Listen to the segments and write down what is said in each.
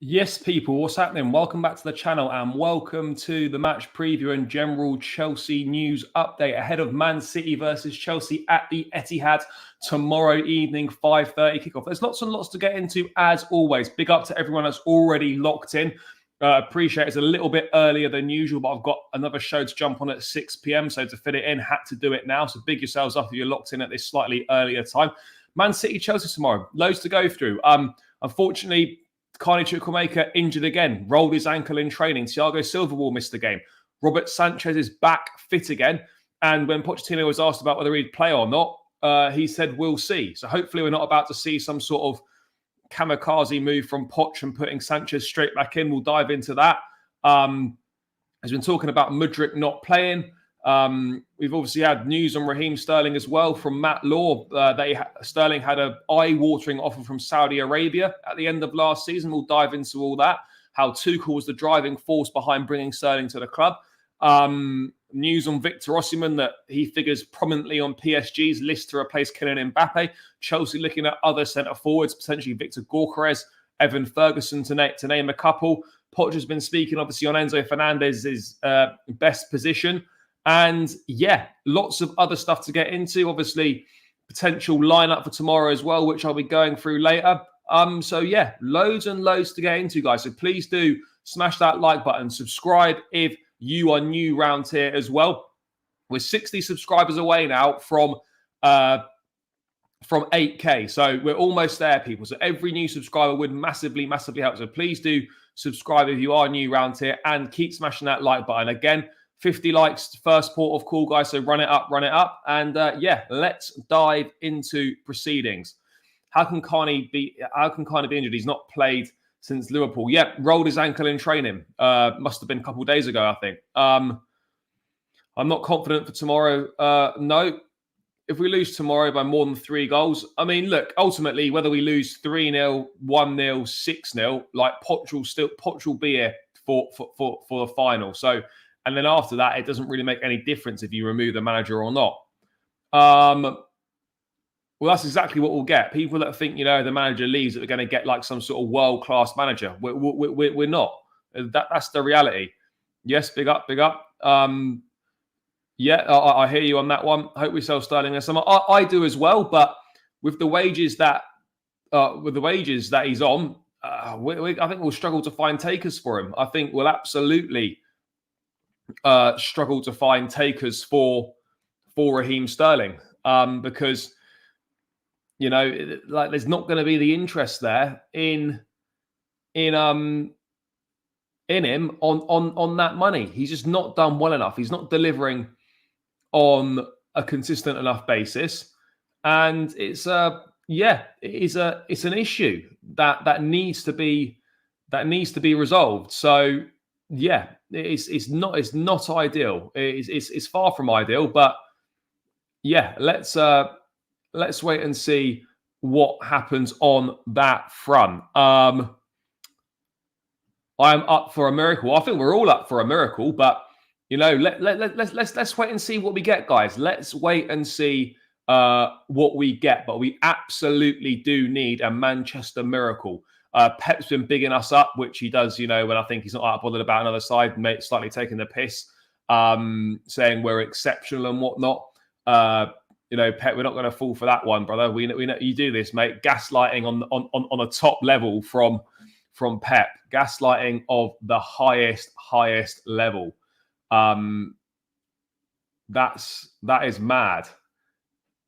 Yes, people, what's happening? Welcome back to the channel and welcome to the match preview and general Chelsea news update ahead of Man City versus Chelsea at the Etihad tomorrow evening, 5:30 kickoff. There's lots and lots to get into as always. Big up to everyone that's already locked in. Appreciate it's a little bit earlier than usual, but I've got another show to jump on at 6 p.m. So to fit it in, had to do it now. So big yourselves up if you're locked in at this slightly earlier time. Man City, Chelsea tomorrow. Loads to go through. Unfortunately, Chukwuemeka injured again, rolled his ankle in training. Thiago Silva will miss the game. Robert Sanchez is back fit again. And when Pochettino was asked about whether he'd play or not, he said, we'll see. So hopefully we're not about to see some sort of kamikaze move from Poch and putting Sanchez straight back in. We'll dive into that. Has been talking about Mudryk not playing. We've obviously had news on Raheem Sterling as well from Matt Law. Sterling had an eye-watering offer from Saudi Arabia at the end of last season. We'll dive into all that, how Tuchel was the driving force behind bringing Sterling to the club. News on Victor Osimhen that he figures prominently on PSG's list to replace Kylian Mbappe. Chelsea looking at other centre-forwards, potentially Victor Gyökeres, Evan Ferguson to name a couple. Poch has been speaking obviously on Enzo Fernandez's best position. And yeah, lots of other stuff to get into. Obviously, potential lineup for tomorrow as well, which I'll be going through later. So yeah, loads and loads to get into, guys. So please do smash that like button. Subscribe if you are new round here as well. We're 60 subscribers away now from 8K. So we're almost there, people. So every new subscriber would massively, massively help. So please do subscribe if you are new round here and keep smashing that like button. Again, 50 likes, first port of call, guys. So run it up, run it up. And yeah, let's dive into proceedings. How can Carney be injured? He's not played since Liverpool. Yeah, rolled his ankle in training. Must have been a couple of days ago, I think. I'm not confident for tomorrow. No. If we lose tomorrow by more than 3 goals, I mean, look, ultimately, whether we lose 3-0, 1-0, 6-0, like Poch will be here for the final. So. And then after that, it doesn't really make any difference if you remove the manager or not. Well, that's exactly what we'll get. People that think, the manager leaves, that we're going to get like some sort of world-class manager. We're not. That's the reality. Yes, big up, big up. Yeah, I hear you on that one. Hope we sell Sterling this summer. I do as well, but with the wages that he's on, I think we'll struggle to find takers for him. I think we'll absolutely struggle to find takers for Raheem Sterling because like there's not going to be the interest there in him on that money. He's just not done well enough. He's not delivering on a consistent enough basis, and it's an issue that needs to be resolved. So yeah, it's not ideal. It's far from ideal, but yeah, let's wait and see what happens on that front. I'm up for a miracle. I think we're all up for a miracle, but let's wait and see what we get, guys. Let's wait and see what we get, but we absolutely do need a Manchester miracle. Pep's been bigging us up, which he does, when I think he's not that bothered about another side, slightly taking the piss, saying we're exceptional and whatnot. Pep, we're not going to fall for that one, brother. We know you do this, mate. Gaslighting on a top level from Pep. Gaslighting of the highest level. That is mad.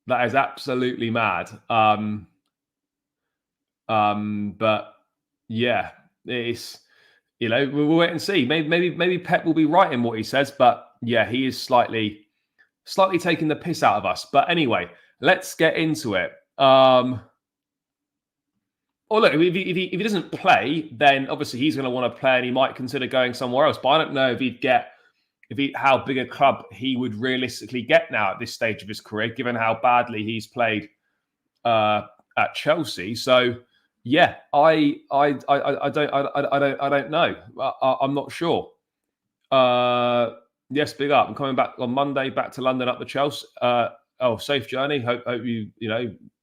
That is absolutely mad. But yeah, it's we'll wait and see. Maybe Pep will be right in what he says, but yeah, he is slightly taking the piss out of us. But anyway, let's get into it. Look, if he doesn't play, then obviously he's going to want to play, and he might consider going somewhere else. But I don't know how big a club he would realistically get now at this stage of his career, given how badly he's played at Chelsea. So. Yeah, I don't know. I'm not sure. Yes, big up. I'm coming back on Monday, back to London, up to Chelsea. Safe journey. Hope you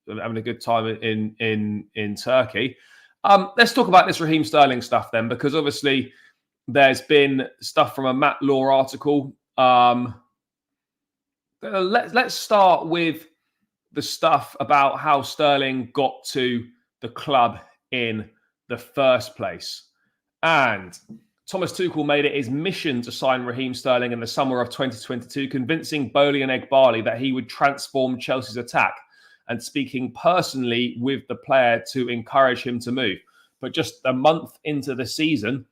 having a good time in Turkey. Let's talk about this Raheem Sterling stuff then, because obviously there's been stuff from a Matt Law article. Let's start with the stuff about how Sterling got to the club in the first place. And Thomas Tuchel made it his mission to sign Raheem Sterling in the summer of 2022, convincing Bowley and Eghbali that he would transform Chelsea's attack and speaking personally with the player to encourage him to move. But just a month into the season,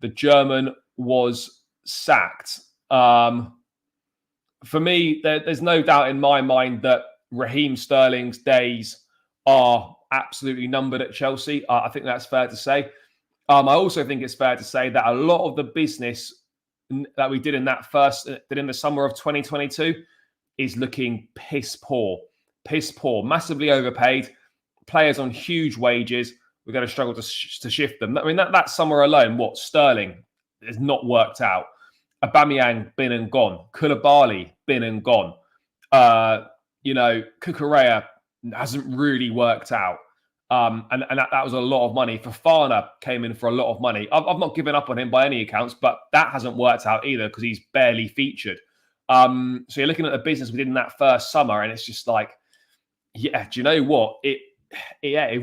the German was sacked. For me, there's no doubt in my mind that Raheem Sterling's days are absolutely numbered at Chelsea. I think that's fair to say. I also think it's fair to say that a lot of the business that we did in the summer of 2022 is looking piss poor, massively overpaid, players on huge wages. We're going to struggle to shift them. I mean, that summer alone, Sterling has not worked out. Aubameyang, been and gone. Koulibaly, been and gone. Cucurella hasn't really worked out. And that was a lot of money. Fofana came in for a lot of money. I've not given up on him by any accounts, but that hasn't worked out either because he's barely featured. So you're looking at the business we did in that first summer, and it's just like, yeah, do you know what? It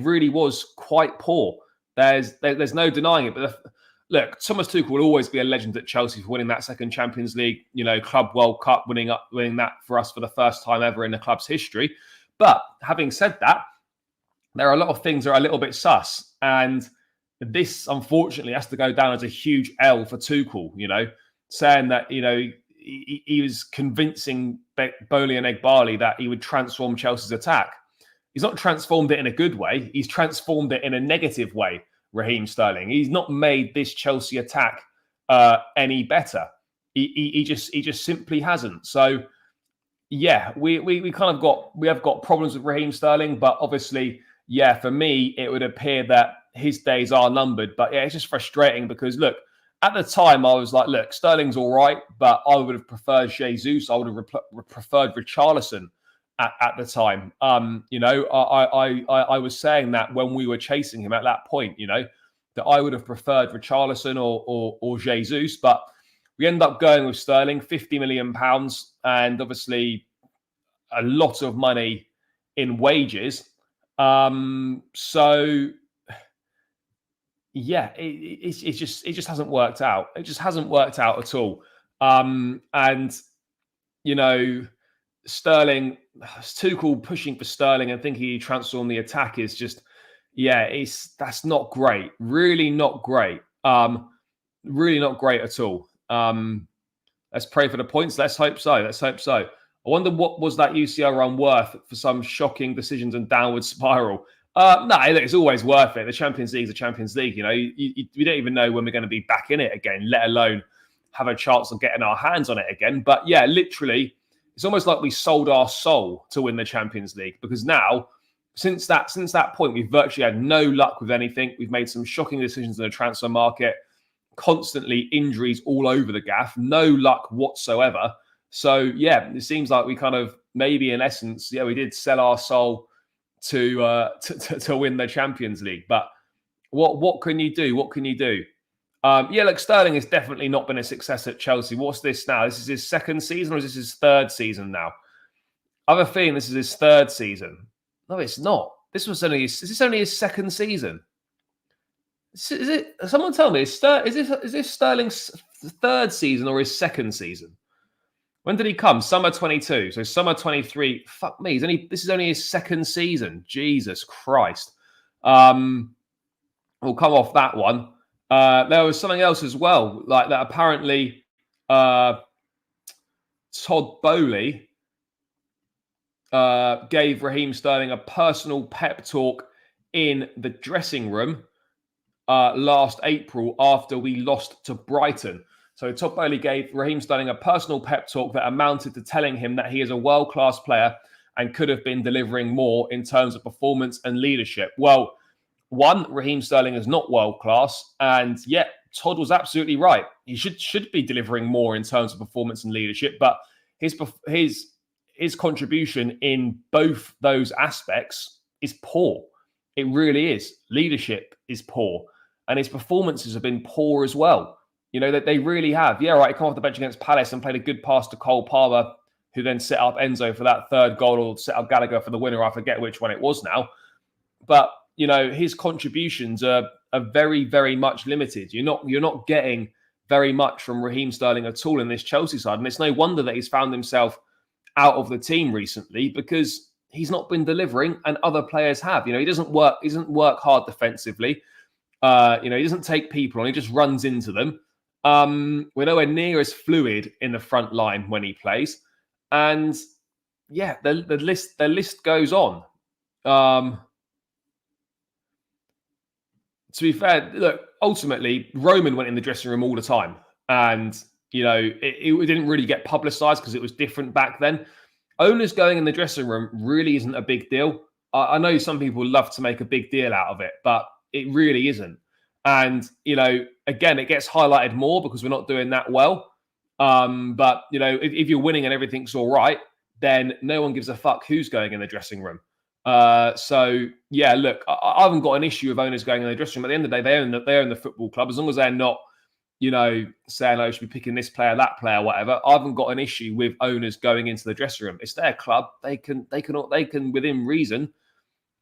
really was quite poor. There's no denying it. But look, Thomas Tuchel will always be a legend at Chelsea for winning that second Champions League, Club World Cup, winning that for us for the first time ever in the club's history. But having said that, there are a lot of things that are a little bit sus. And this, unfortunately, has to go down as a huge L for Tuchel, saying that, he was convincing Bowley and Eghbali that he would transform Chelsea's attack. He's not transformed it in a good way. He's transformed it in a negative way, Raheem Sterling. He's not made this Chelsea attack any better. He just simply hasn't. So, yeah, we have got problems with Raheem Sterling, but obviously, yeah, for me, it would appear that his days are numbered. But yeah, it's just frustrating because, look, at the time, I was like, look, Sterling's all right, but I would have preferred Jesus. I would have preferred Richarlison at the time. I was saying that when we were chasing him at that point, that I would have preferred Richarlison or Jesus, but we end up going with Sterling, £50 million, and obviously a lot of money in wages. So yeah, it just hasn't worked out. It just hasn't worked out at all. And Sterling, Tuchel pushing for Sterling and thinking he transformed the attack is just, that's not great. Really not great. Really not great at all. Let's pray for the points. Let's hope so. I wonder what was that UCL run worth for some shocking decisions and downward spiral. It's always worth it. The Champions League is the Champions League. We don't even know when we're going to be back in it again, let alone have a chance of getting our hands on it again. But yeah, literally, it's almost like we sold our soul to win the Champions League, because now, since that point, we've virtually had no luck with anything. We've made some shocking decisions in the transfer market, constantly injuries all over the gaff, no luck whatsoever. So yeah, it seems like we kind of maybe in essence, we did sell our soul to win the Champions League. But what can you do? What can you do? Look, Sterling has definitely not been a success at Chelsea. What's this now? This is his second season, or is this his third season now? I have a feeling this is his third season. No, it's not. Is this only his second season? Is it? Someone tell me. Is this Sterling's third season or his second season? When did he come? Summer 22. So summer 23. Fuck me. This is only his second season. Jesus Christ. We'll come off that one. There was something else as well, like that apparently Todd Bowley gave Raheem Sterling a personal pep talk in the dressing room last April after we lost to Brighton. So Todd Bowley gave Raheem Sterling a personal pep talk that amounted to telling him that he is a world-class player and could have been delivering more in terms of performance and leadership. Well, one, Raheem Sterling is not world-class, and yet Todd was absolutely right. He should be delivering more in terms of performance and leadership, but his contribution in both those aspects is poor. It really is. Leadership is poor, and his performances have been poor as well. You know, that they really have. Yeah, right. He come off the bench against Palace and played a good pass to Cole Palmer, who then set up Enzo for that third goal, or set up Gallagher for the winner. I forget which one it was now. But, you know, his contributions are very, very much limited. You're not getting very much from Raheem Sterling at all in this Chelsea side. And it's no wonder that he's found himself out of the team recently, because he's not been delivering and other players have. You know, he doesn't work hard defensively. You know, he doesn't take people on, he just runs into them. We're nowhere near as fluid in the front line when he plays. And yeah, the list goes on. To be fair, look, ultimately, Roman went in the dressing room all the time. And, you know, it didn't really get publicised because it was different back then. Owners going in the dressing room really isn't a big deal. I know some people love to make a big deal out of it, but it really isn't. And, you know, again, it gets highlighted more because we're not doing that well. But, you know, if you're winning and everything's all right, then no one gives a fuck who's going in the dressing room. So, yeah, look, I haven't got an issue with owners going in the dressing room. At the end of the day, they own the football club. As long as they're not, you know, saying, oh, should be picking this player, that player, whatever. I haven't got an issue with owners going into the dressing room. It's their club. They can, within reason,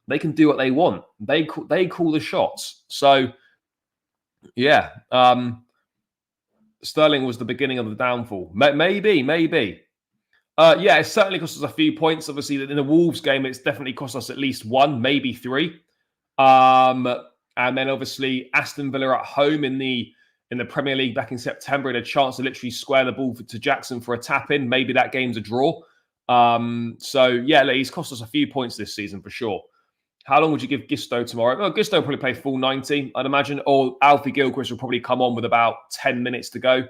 they can do what they want. They call the shots. So, yeah, Sterling was the beginning of the downfall. Maybe. Yeah, it certainly cost us a few points. Obviously, in the Wolves game, it's definitely cost us at least 1, maybe 3. And then obviously Aston Villa at home in the Premier League back in September had a chance to literally square the ball to Jackson for a tap-in. Maybe that game's a draw. So, yeah, he's cost us a few points this season for sure. How long would you give Gisto tomorrow? Well, Gisto will probably play full 90, I'd imagine. Or Alfie Gilchrist will probably come on with about 10 minutes to go.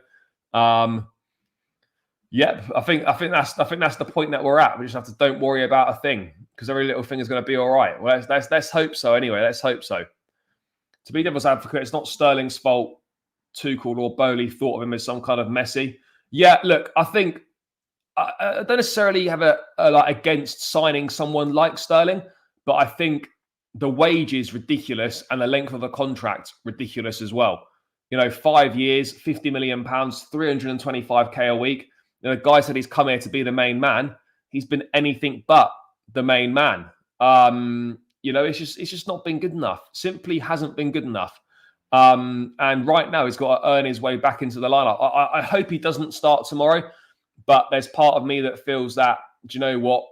Yeah, I think that's the point that we're at. We just have to don't worry about a thing, because every little thing is going to be all right. Well, let's hope so. Anyway, let's hope so. To be devil's advocate, it's not Sterling's fault Tuchel or Bowley thought of him as some kind of Messi. Yeah, look, I think I don't necessarily have a like against signing someone like Sterling, but I think the wage is ridiculous and the length of the contract ridiculous as well. You know, 5 years, £50 million, 325k a week. You know, the guy said he's come here to be the main man. He's been anything but the main man. You know, it's just not been good enough. Simply hasn't been good enough. And right now he's got to earn his way back into the lineup. I hope he doesn't start tomorrow, but there's part of me that feels that, do you know what?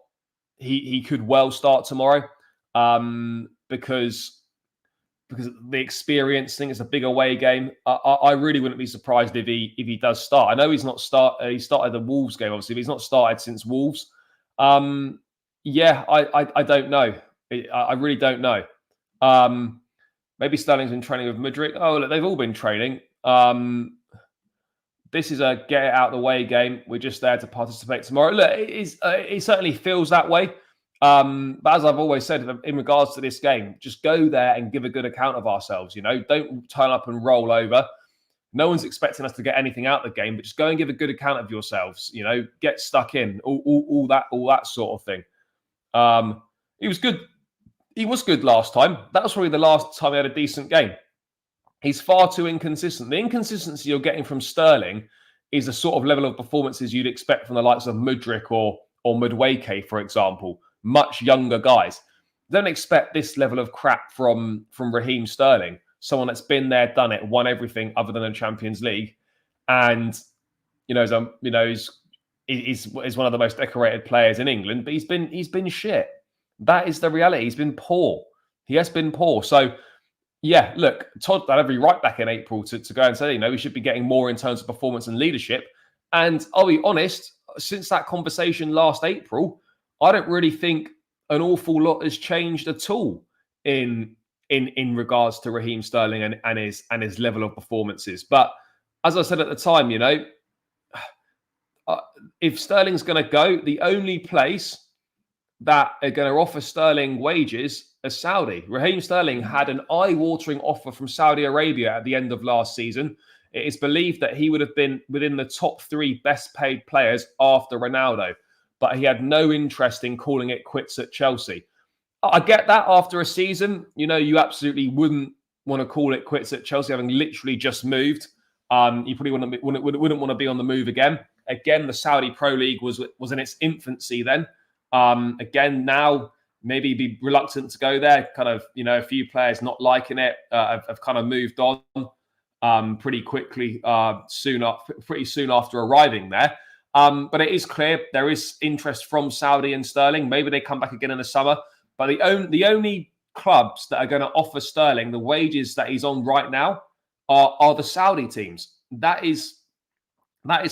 He could well start tomorrow. Because the experience thing is a big away game. I really wouldn't be surprised if he does start. I know he started the Wolves game, obviously, but he's not started since Wolves. Yeah, I don't know. I really don't know. Maybe Sterling's been training with Mudryk. Oh, look, they've all been training. This is a get it out of the way game. We're just there to participate tomorrow. Look, it certainly feels that way. But as I've always said, in regards to this game, just go there and give a good account of ourselves. You know, don't turn up and roll over. No one's expecting us to get anything out of the game, but just go and give a good account of yourselves. You know, get stuck in, all that sort of thing. He was good. He was good last time. That was probably the last time he had a decent game. He's far too inconsistent. The inconsistency you're getting from Sterling is the sort of level of performances you'd expect from the likes of Mudryk or Madueke, for example. Much younger guys. Don't expect this level of crap from Raheem Sterling, someone that's been there, done it, won everything other than the Champions League, and you know, is one of the most decorated players in England. But he's been shit. That is the reality. He's been poor. He has been poor. So yeah, look, Todd had every right back in April to go and say, you know, we should be getting more in terms of performance and leadership. And I'll be honest, since that conversation last April, I don't really think an awful lot has changed at all in regards to Raheem Sterling and his level of performances. But as I said at the time, you know, if Sterling's going to go, the only place that are going to offer Sterling wages is Saudi. Raheem Sterling had an eye-watering offer from Saudi Arabia at the end of last season. It is believed that he would have been within the top 3 best-paid players after Ronaldo, but he had no interest in calling it quits at Chelsea. I get that after a season, you absolutely wouldn't want to call it quits at Chelsea, having literally just moved. You probably wouldn't want to be on the move again. Again, the Saudi Pro League was in its infancy then. Again, now maybe be reluctant to go there. Kind of, a few players not liking it have kind of moved on pretty quickly, pretty soon after arriving there. But it is clear there is interest from Saudi and Sterling. Maybe they come back again in the summer. But the only clubs that are going to offer Sterling the wages that he's on right now are the Saudi teams. That is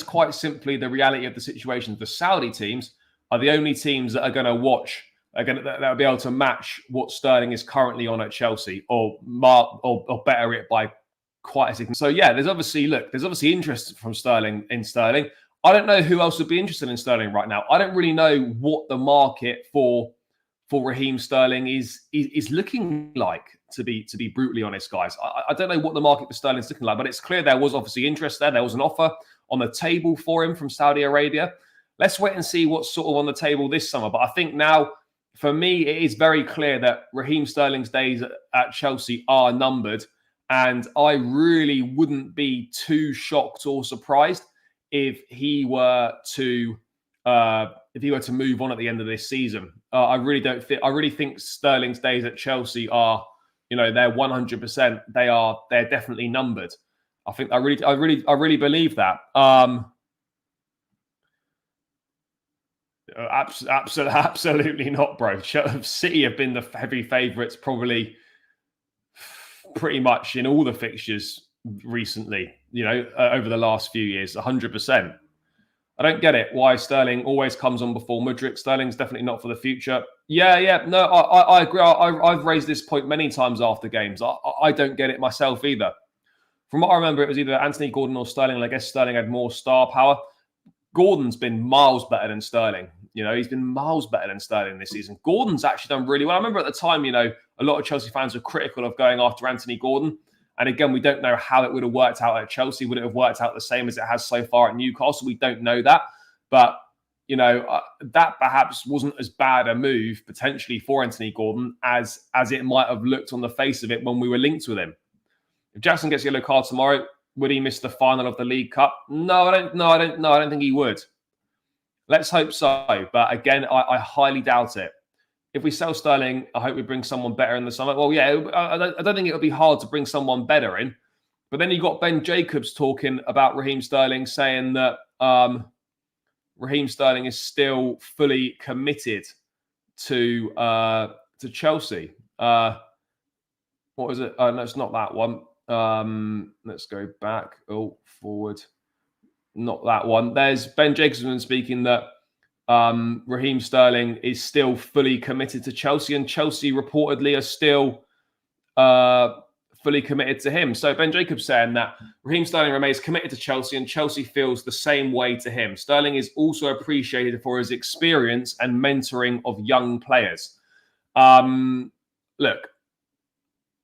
quite simply the reality of the situation. The Saudi teams are the only teams that are going to that'll be able to match what Sterling is currently on at Chelsea, or better it by quite a significant. So yeah, there's obviously interest from Sterling in Sterling. I don't know who else would be interested in Sterling right now. I don't really know what the market for Raheem Sterling is looking like, to be brutally honest, guys. I don't know what the market for Sterling is looking like, but it's clear there was obviously interest there. There was an offer on the table for him from Saudi Arabia. Let's wait and see what's sort of on the table this summer. But I think now, for me, it is very clear that Raheem Sterling's days at Chelsea are numbered, and I really wouldn't be too shocked or surprised if he were to move on at the end of this season. I really think Sterling's days at Chelsea are, they're 100%. They're definitely numbered. I really believe that. Absolutely not, bro. City have been the heavy favourites probably pretty much in all the fixtures recently, over the last few years, 100%. I don't get it why Sterling always comes on before Mudryk. Sterling's definitely not for the future. Yeah. No, I agree. I've raised this point many times after games. I don't get it myself either. From what I remember, it was either Anthony Gordon or Sterling, and I guess Sterling had more star power. Gordon's been miles better than Sterling. He's been miles better than Sterling this season. Gordon's actually done really well. I remember at the time, a lot of Chelsea fans were critical of going after Anthony Gordon. And again, we don't know how it would have worked out at Chelsea. Would it have worked out the same as it has so far at Newcastle? We don't know that. But, that perhaps wasn't as bad a move potentially for Anthony Gordon as it might have looked on the face of it when we were linked with him. If Jackson gets a yellow card tomorrow, would he miss the final of the League Cup? No, I don't think he would. Let's hope so. But again, I highly doubt it. If we sell Sterling, I hope we bring someone better in the summer. Well, yeah, I don't think it would be hard to bring someone better in. But then you got Ben Jacobs talking about Raheem Sterling, saying that Raheem Sterling is still fully committed to Chelsea. What was it? No, it's not that one. Let's go back. Forward. Not that one. There's Ben Jacobs speaking that Raheem Sterling is still fully committed to Chelsea, and Chelsea reportedly are still fully committed to him. So Ben Jacobs saying that Raheem Sterling remains committed to Chelsea, and Chelsea feels the same way to him. Sterling is also appreciated for his experience and mentoring of young players. Look,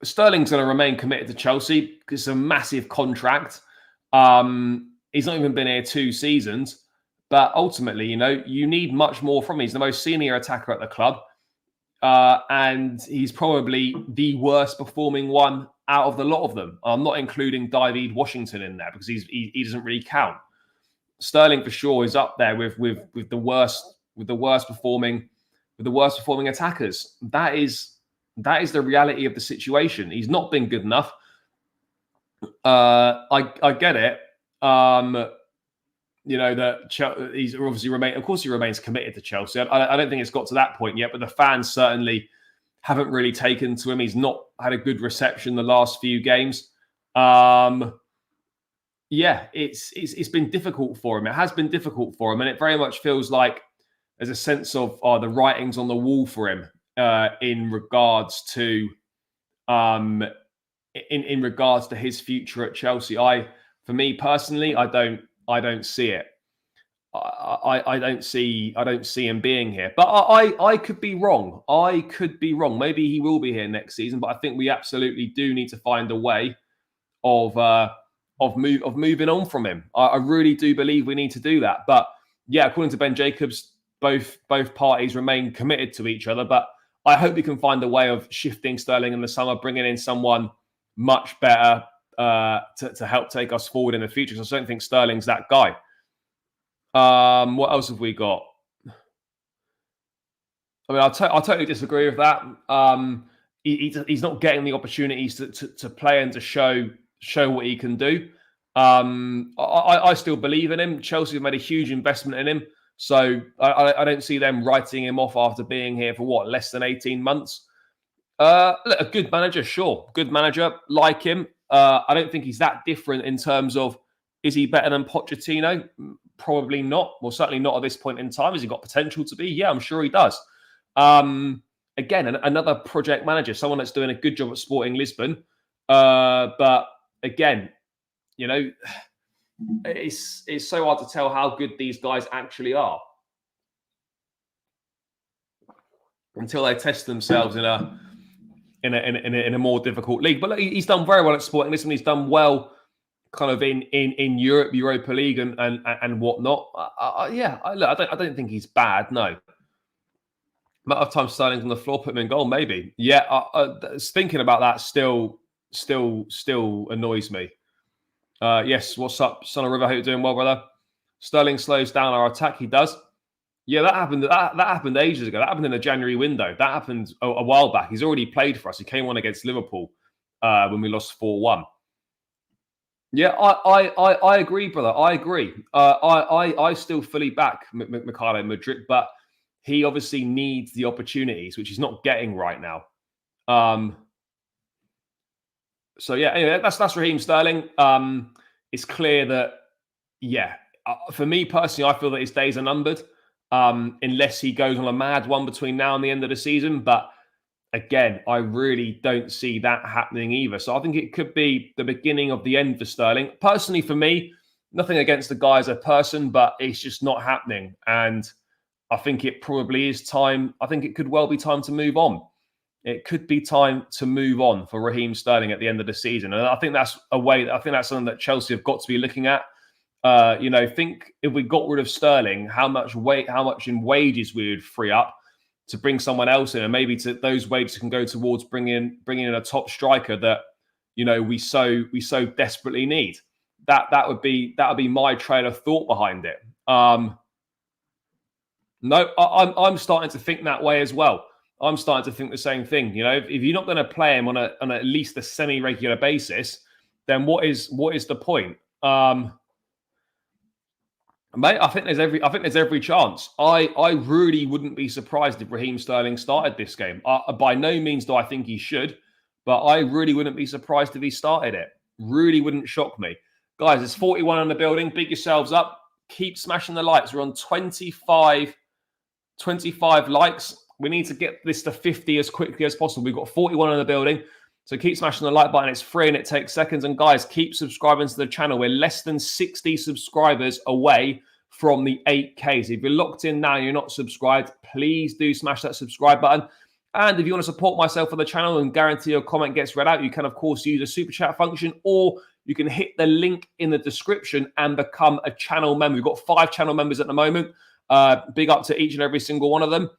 Sterling's going to remain committed to Chelsea because it's a massive contract. He's not even been here 2 seasons. But ultimately, you need much more from him. He's the most senior attacker at the club. And he's probably the worst performing one out of the lot of them. I'm not including David Washington in there because he doesn't really count. Sterling for sure is up there with the worst performing attackers. That is the reality of the situation. He's not been good enough. I get it. That he's obviously he remains committed to Chelsea. I don't think it's got to that point yet, but the fans certainly haven't really taken to him. He's not had a good reception the last few games. It's been difficult for him. It has been difficult for him, and it very much feels like there's a sense of the writings on the wall for him in regards to in regards to his future at Chelsea. For me personally, I don't see it. I don't see him being here. But I could be wrong. Maybe he will be here next season. But I think we absolutely do need to find a way of moving on from him. I really do believe we need to do that. But yeah, according to Ben Jacobs, both parties remain committed to each other. But I hope we can find a way of shifting Sterling in the summer, bringing in someone much better to help take us forward in the future. Because I don't think Sterling's that guy. What else have we got? I mean, I totally disagree with that. He's not getting the opportunities to play and to show what he can do. I still believe in him. Chelsea have made a huge investment in him. So I don't see them writing him off after being here for less than 18 months. Look, a good manager, sure. Good manager, like him. I don't think he's that different in terms of, is he better than Pochettino? Probably not. Well, certainly not at this point in time. Has he got potential to be? Yeah, I'm sure he does. Again, another project manager, someone that's doing a good job at Sporting Lisbon. But again, it's so hard to tell how good these guys actually are until they test themselves in a more difficult league. But look, he's done very well at Sporting Lisbon. He's done well kind of in Europe, Europa League and whatnot. I don't think he's bad. No. Amount of time Sterling's on the floor, put him in goal, maybe. Yeah, thinking about that still annoys me. Yes, what's up, Son of River? Hope you're doing well, brother. Sterling slows down our attack. He does. Yeah, that happened. That happened ages ago. That happened in the January window. That happened a while back. He's already played for us. He came on against Liverpool when we lost 4-1. Yeah, I agree, brother. I agree. I still fully back Mikhailo Mudryk, but he obviously needs the opportunities, which he's not getting right now. So yeah, anyway, that's Raheem Sterling. It's clear that, for me personally, I feel that his days are numbered, unless he goes on a mad one between now and the end of the season. But again, I really don't see that happening either. So I think it could be the beginning of the end for Sterling. Personally, for me, nothing against the guy as a person, but it's just not happening. And I think it probably is time. I think it could well be time to move on. It could be time to move on for Raheem Sterling at the end of the season. And I think that's something that Chelsea have got to be looking at. Think if we got rid of Sterling, how much in wages we would free up to bring someone else in, and maybe those wages can go towards bringing in a top striker that we so desperately need. That would be my trail of thought behind it. No, I'm starting to think that way as well. I'm starting to think the same thing. If you're not going to play him on at least a semi-regular basis, then what is the point? Mate, I think there's every chance. I really wouldn't be surprised if Raheem Sterling started this game. By no means do I think he should, but I really wouldn't be surprised if he started it. Really wouldn't shock me. Guys, there's 41 in the building. Big yourselves up. Keep smashing the likes. We're on 25 likes. We need to get this to 50 as quickly as possible. We've got 41 in the building. So keep smashing the like button. It's free and it takes seconds. And guys, keep subscribing to the channel. We're less than 60 subscribers away from the 8K. So if you're locked in now and you're not subscribed, please do smash that subscribe button. And if you want to support myself on the channel and guarantee your comment gets read out, you can, of course, use a super chat function, or you can hit the link in the description and become a channel member. We've got 5 channel members at the moment. Big up to each and every single one of them.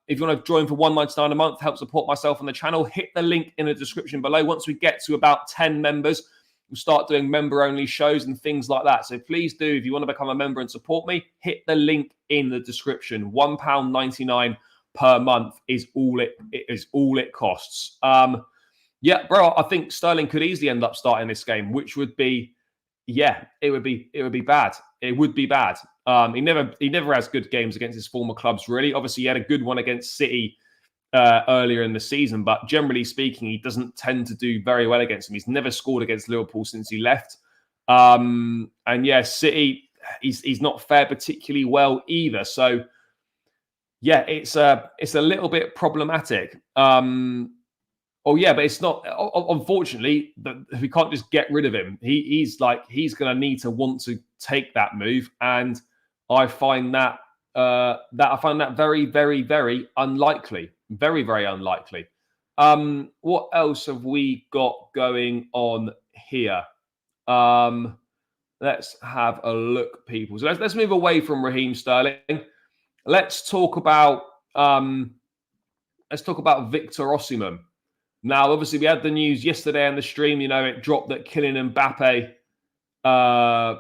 If you want to join for $1.99 a month, help support myself on the channel, hit the link in the description below. Once we get to about 10 members, we'll start doing member-only shows and things like that. So please do, if you want to become a member and support me, hit the link in the description. £1.99 per month is all it costs. Yeah, bro, I think Sterling could easily end up starting this game, which would be, it would be bad. It would be bad. He never has good games against his former clubs, really. Obviously, he had a good one against City earlier in the season, but generally speaking, he doesn't tend to do very well against them. He's never scored against Liverpool since he left. And yeah, City, he's not fared particularly well either. So yeah, it's a little bit problematic. Oh yeah, but it's not. Unfortunately, we can't just get rid of him. He's going to need to want to take that move, and I find that very, very, very unlikely. Very, very unlikely. What else have we got going on here? Let's have a look, people. So let's move away from Raheem Sterling. Let's talk about let's talk about Victor Osimhen. Now, obviously, we had the news yesterday on the stream. It dropped that Kylian Mbappe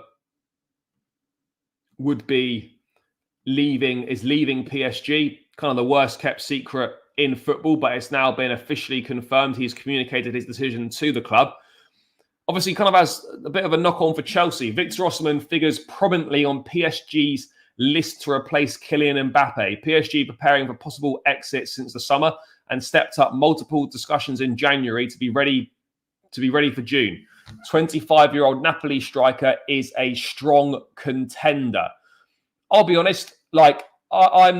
would be leaving PSG. Kind of the worst kept secret in football, but it's now been officially confirmed. He's communicated his decision to the club. Obviously, kind of has a bit of a knock-on for Chelsea. Victor Osimhen figures prominently on PSG's list to replace Kylian Mbappe. PSG preparing for possible exit since the summer and stepped up multiple discussions in January to be ready for June. 25-year-old Napoli striker is a strong contender. I'll be honest, I'm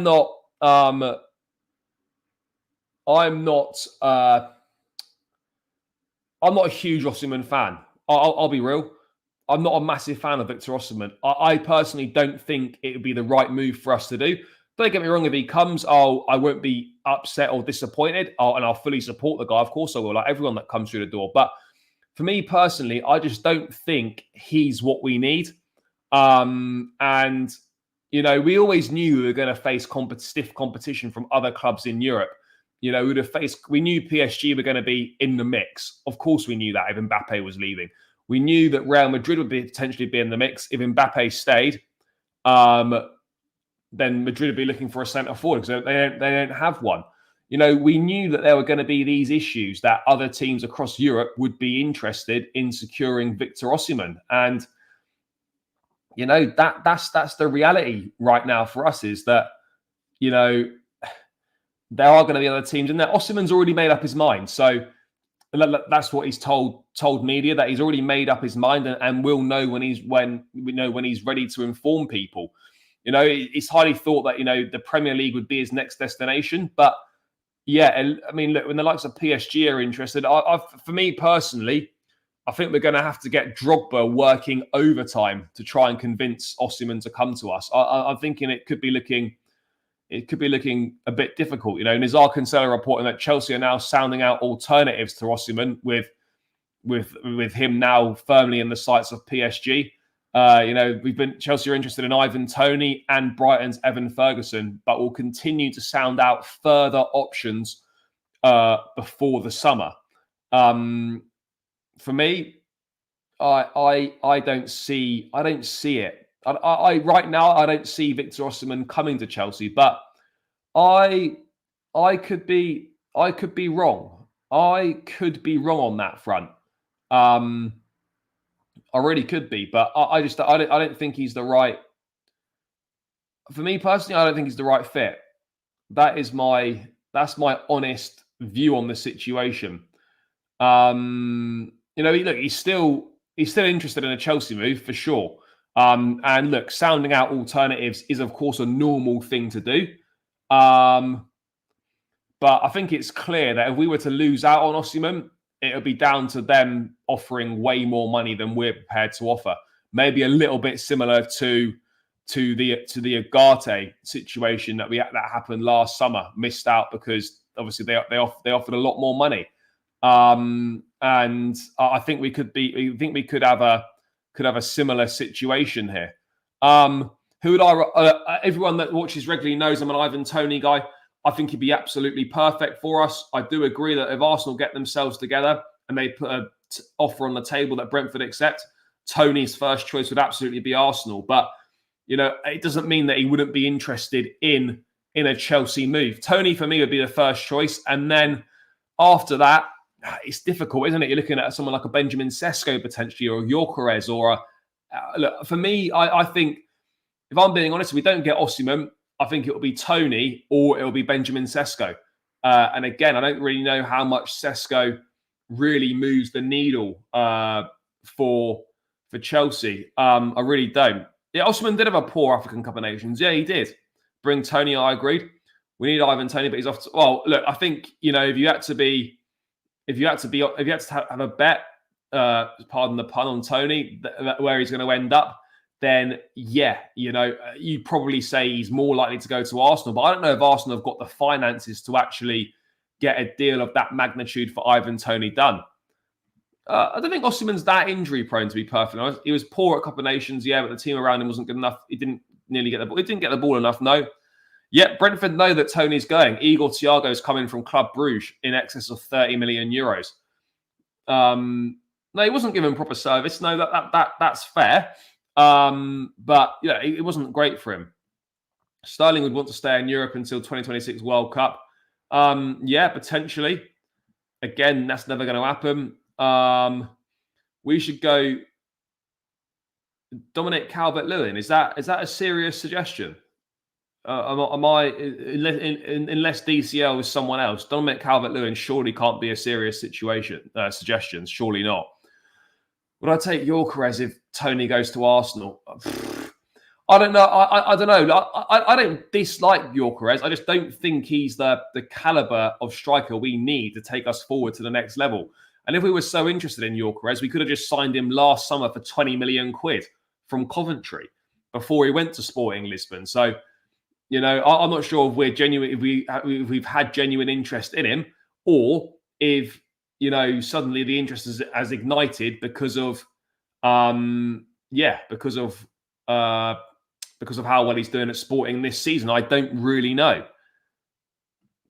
not a huge Osimhen fan. I'll be real. I'm not a massive fan of Victor Osimhen. I personally don't think it would be the right move for us to do. Don't get me wrong, if he comes, I won't be upset or disappointed, and I'll fully support the guy. Of course I will, like everyone that comes through the door. But for me personally, I just don't think he's what we need. And, we always knew we were going to face stiff competition from other clubs in Europe. We knew PSG were going to be in the mix. Of course we knew that if Mbappe was leaving. We knew that Real Madrid would potentially be in the mix. If Mbappe stayed, then Madrid would be looking for a centre forward because they don't have one. We knew that there were going to be these issues that other teams across Europe would be interested in securing Victor Osimhen. And, that's the reality right now for us is that, there are going to be other teams in there. Osimhen's already made up his mind. So that's what he's told media, that he's already made up his mind and will know when he's ready to inform people. It's highly thought that, the Premier League would be his next destination. But yeah, I mean, look, when the likes of PSG are interested, for me personally, I think we're going to have to get Drogba working overtime to try and convince Osimhen to come to us. I'm thinking it could be looking a bit difficult. Nizar Kinsella reporting that Chelsea are now sounding out alternatives to Osimhen with him now firmly in the sights of PSG. Chelsea are interested in Ivan Toney and Brighton's Evan Ferguson, but will continue to sound out further options before the summer. For me, I don't see it. Right now, I don't see Victor Osimhen coming to Chelsea, but I could be wrong. I could be wrong on that front. I really could be, but I don't think he's the right. For me personally, I don't think he's the right fit. That's my honest view on the situation. Look, he's still interested in a Chelsea move for sure. And look, sounding out alternatives is, of course, a normal thing to do. But I think it's clear that if we were to lose out on Osimhen, it would be down to them offering way more money than we're prepared to offer. Maybe a little bit similar to the Ugarte situation that happened last summer. Missed out because obviously they offered a lot more money. And I think we could have a similar situation here. Everyone that watches regularly knows I'm an Ivan Toney guy. I think he'd be absolutely perfect for us. I do agree that if Arsenal get themselves together and they put an offer on the table that Brentford accept, Toney's first choice would absolutely be Arsenal. But, it doesn't mean that he wouldn't be interested in a Chelsea move. Toney, for me, would be the first choice. And then after that, it's difficult, isn't it? You're looking at someone like a Benjamin Sesko potentially, or a Gyökeres, or look, for me, I think, if I'm being honest, if we don't get Osimhen, I think it will be Toney or it will be Benjamin Sesko. And again, I don't really know how much Sesko really moves the needle for Chelsea. I really don't. Yeah, Osimhen did have a poor African Cup of Nations. Yeah, he did. Bring Toney, I agreed. We need Ivan Toney, but he's off. Well, look, I think if you had to have a bet, pardon the pun, on Toney, where he's going to end up, then yeah, you'd probably say he's more likely to go to Arsenal. But I don't know if Arsenal have got the finances to actually get a deal of that magnitude for Ivan Toney done. I don't think Osimhen's that injury prone, to be perfectly honest. He was poor at Cup of Nations, yeah, but the team around him wasn't good enough. He didn't nearly get the ball. He didn't get the ball enough, no. Yeah, Brentford know that Tony's going. Igor Thiago's coming from Club Bruges in excess of 30 million euros. No, he wasn't given proper service. No, that's fair. But yeah, it wasn't great for him. Sterling would want to stay in Europe until 2026 World Cup. Yeah, potentially. Again, that's never going to happen. We should go Dominic Calvert-Lewin. Is that a serious suggestion? Am I unless DCL is someone else? Dominic Calvert-Lewin surely can't be a serious suggestion. Surely not. Would I take Gyökeres if Tony goes to Arsenal? I don't know. I don't know. I don't dislike Gyökeres. I just don't think he's the caliber of striker we need to take us forward to the next level. And if we were so interested in Gyökeres, we could have just signed him last summer for 20 million quid from Coventry before he went to Sporting Lisbon. So, you know, I'm not sure if we're genuine, if we've had genuine interest in him, or if, you know, suddenly the interest has ignited because of because of how well he's doing at Sporting this season. I don't really know.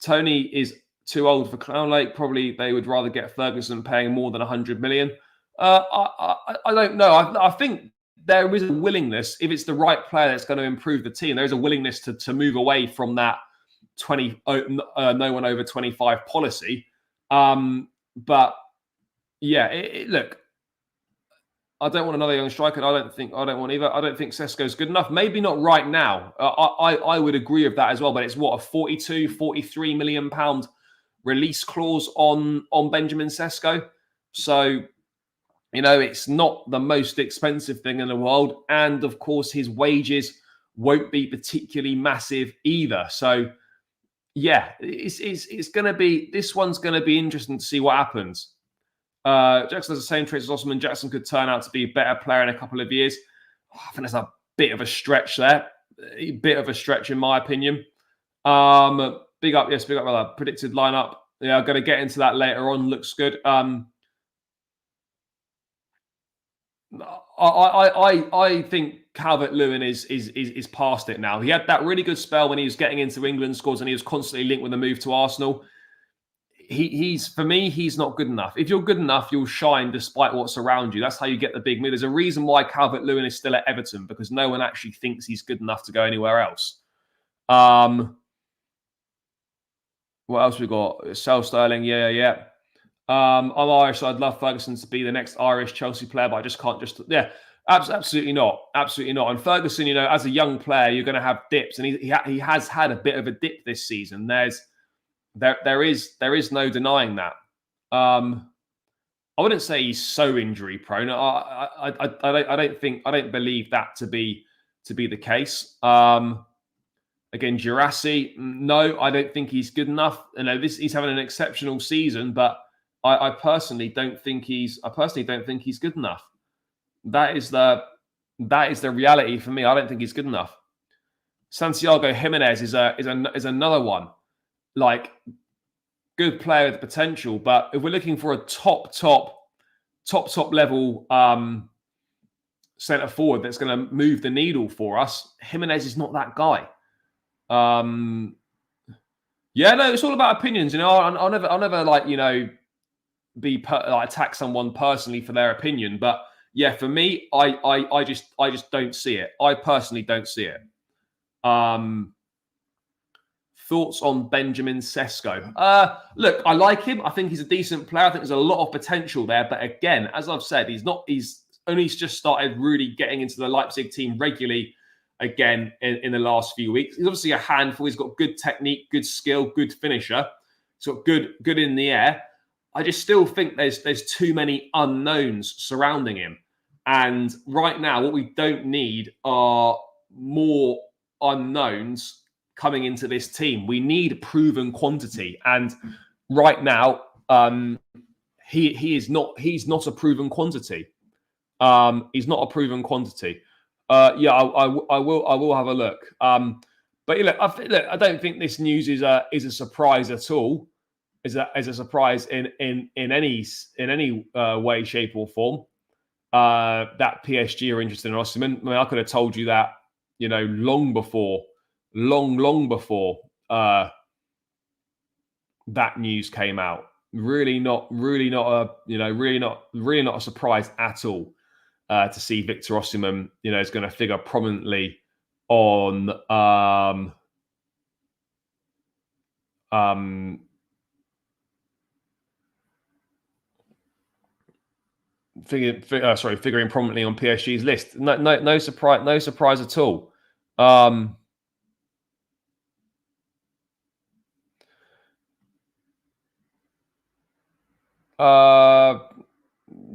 Tony is too old for Clown Lake. Probably they would rather get Ferguson paying more than 100 million. I don't know. I think there is a willingness, if it's the right player that's going to improve the team, there is a willingness to move away from that no one over 25 policy. But yeah, look, I don't want another young striker. I don't want either. I don't think Sesko's good enough. Maybe not right now. I would agree with that as well. But it's what, a 42, 43 million pound release clause on Benjamin Sesko. So, you know, it's not the most expensive thing in the world. And of course, his wages won't be particularly massive either. So, yeah, it's going to be, this one's going to be interesting to see what happens. Jackson has the same traits as Osman. Jackson could turn out to be a better player in a couple of years. I think there's a bit of a stretch there. A bit of a stretch, in my opinion. Big up about predicted lineup. Yeah, I'm going to get into that later on. Looks good. I think Calvert-Lewin is past it now. He had that really good spell when he was getting into England scores, and he was constantly linked with a move to Arsenal. He's for me, he's not good enough. If you're good enough, you'll shine despite what's around you. That's how you get the big move. There's a reason why Calvert-Lewin is still at Everton, because no one actually thinks he's good enough to go anywhere else. What else we got? Sell Sterling, yeah. I'm Irish, so I'd love Ferguson to be the next Irish Chelsea player, but I just can't absolutely not. And Ferguson, you know, as a young player, you're going to have dips, and he has had a bit of a dip this season. There is no denying that. I wouldn't say he's so injury prone. I don't believe that to be the case. Again, Girassi, no, I don't think he's good enough. You know, he's having an exceptional season, but I personally don't think he's good enough. That is the reality for me. I don't think he's good enough. Santiago Jimenez is another one. Like, good player with potential, but if we're looking for a top level centre forward that's going to move the needle for us, Jimenez is not that guy. Yeah, no, it's all about opinions. You know, I'll never like, you know, attack someone personally for their opinion, but yeah, for me, I just don't see it. I personally don't see it. Thoughts on Benjamin Sesko? Look, I like him. I think he's a decent player. I think there's a lot of potential there. But again, as I've said, he's only just started really getting into the Leipzig team regularly again in the last few weeks. He's obviously a handful. He's got good technique, good skill, good finisher. He's got good in the air. I just still think there's too many unknowns surrounding him. And right now, what we don't need are more unknowns coming into this team. We need proven quantity, and right now, he's not a proven quantity. He's not a proven quantity. Yeah, I will have a look. But look, I don't think this news is a surprise at all. Is a surprise in any way, shape, or form. That PSG are interested in Osimhen. I mean, I could have told you that, you know, long before long before that news came out. Really not a surprise at all to see Victor Osimhen, is going to figure prominently on figuring prominently on PSG's list. No surprise at all.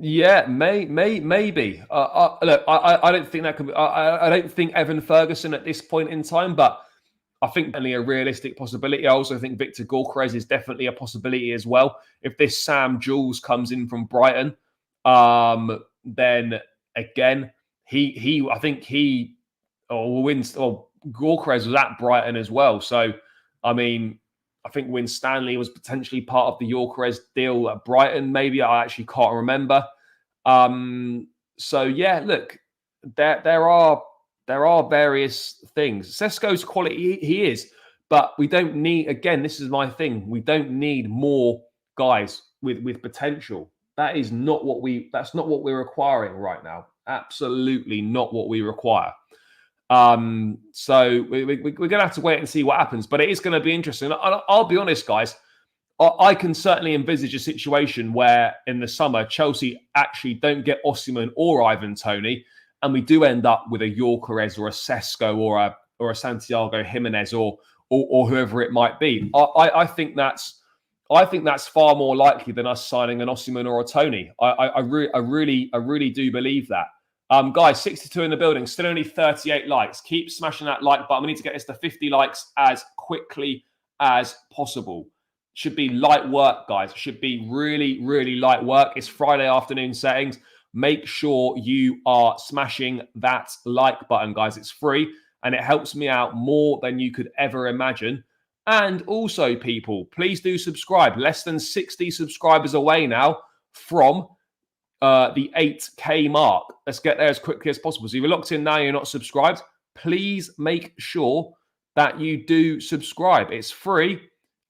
Yeah, maybe. Look, I don't think that could be. I don't think Evan Ferguson at this point in time, but I think definitely a realistic possibility. I also think Victor Gyökeres is definitely a possibility as well. If this Sam Jules comes in from Brighton, then again, I think wins. Or Gyökeres was at Brighton as well, so I mean, I think when Stanley was potentially part of the Gyökeres deal at Brighton, maybe I actually can't remember. So yeah, look, there are various things. Sesko's quality, he is, but we don't need. Again, this is my thing. We don't need more guys with potential. That's not what we're requiring right now. Absolutely not what we require. So we're going to have to wait and see what happens, but it is going to be interesting. I'll be honest, guys. I can certainly envisage a situation where in the summer, Chelsea actually don't get Osimhen or Ivan Toney, and we do end up with a Gyökeres or a Sesko or a Santiago Jimenez or whoever it might be. I think that's far more likely than us signing an Osimhen or a Toney. I really do believe that. Guys, 62 in the building, still only 38 likes. Keep smashing that like button. We need to get this to 50 likes as quickly as possible. Should be light work, guys. Should be really light work. It's Friday afternoon settings. Make sure you are smashing that like button, guys. It's free and it helps me out more than you could ever imagine. And also, people, please do subscribe. Less than 60 subscribers away now from the 8K mark. Let's get there as quickly as possible. So if you're locked in now, you're not subscribed, please make sure that you do subscribe. It's free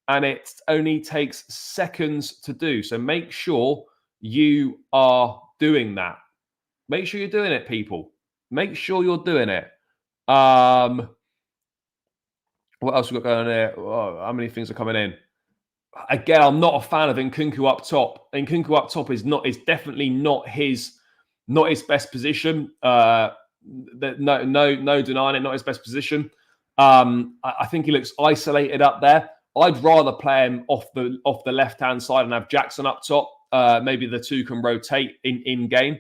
and it only takes seconds to do. So make sure you are doing that. Make sure you're doing it, people. Make sure you're doing it. What else we got going on here? Oh, how many things are coming in? Again, I'm not a fan of Nkunku up top. Nkunku up top is definitely not his best position. No denying it, not his best position. I think he looks isolated up there. I'd rather play him off the left hand side and have Jackson up top. Maybe the two can rotate in game.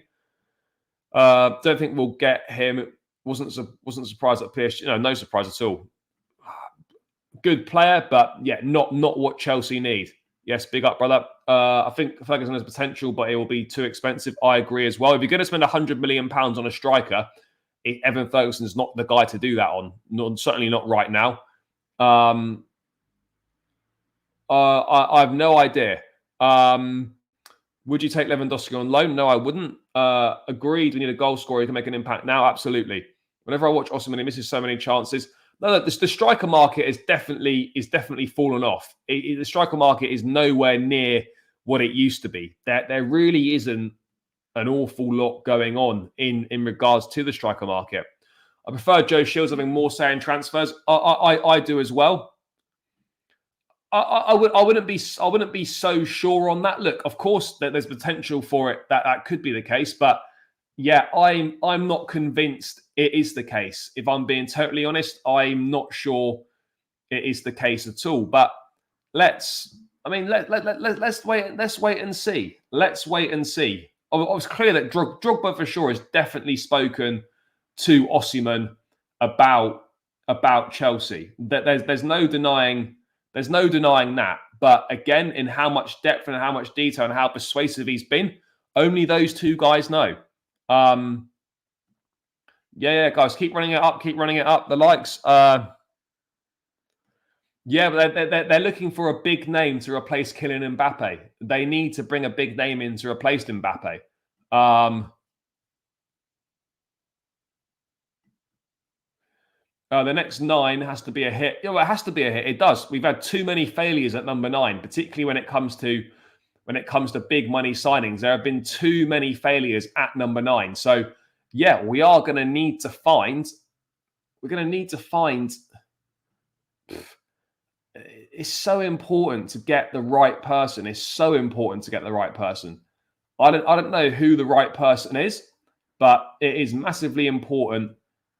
Don't think we'll get him. Wasn't surprised at PSG. No surprise at all. Good player, but yeah, not what Chelsea need. Yes, big up, brother. I think Ferguson has potential, but it will be too expensive. I agree as well. If you're going to spend £100 million on a striker, Evan Ferguson is not the guy to do that on. Certainly not right now. I have no idea. Would you take Lewandowski on loan? No, I wouldn't. Agreed. We need a goal scorer who can make an impact now. Absolutely. Whenever I watch Osimhen, he misses so many chances. No, the striker market is definitely fallen off. The striker market is nowhere near what it used to be. There really isn't an awful lot going on in regards to the striker market. I prefer Joe Shields having more say in transfers. I do as well. I wouldn't be so sure on that. Look, of course, there's potential for it that could be the case, but yeah, I'm not convinced it is the case. If I'm being totally honest, I'm not sure it is the case at all. But let's wait and see. Let's wait and see. I was clear that Drogba for sure has definitely spoken to Osimhen about Chelsea. That there's no denying that. But again, in how much depth and how much detail and how persuasive he's been, only those two guys know. Yeah, guys, keep running it up. The likes. Yeah, but they're looking for a big name to replace Kylian Mbappe. They need to bring a big name in to replace Mbappe. The next 9 has to be a hit. Well, it has to be a hit. It does. We've had too many failures at number 9, particularly when it comes to big money signings. There have been too many failures at number 9. So yeah, we are going to need to find. We're going to need to find. It's so important to get the right person. It's so important to get the right person. I don't know who the right person is, but it is massively important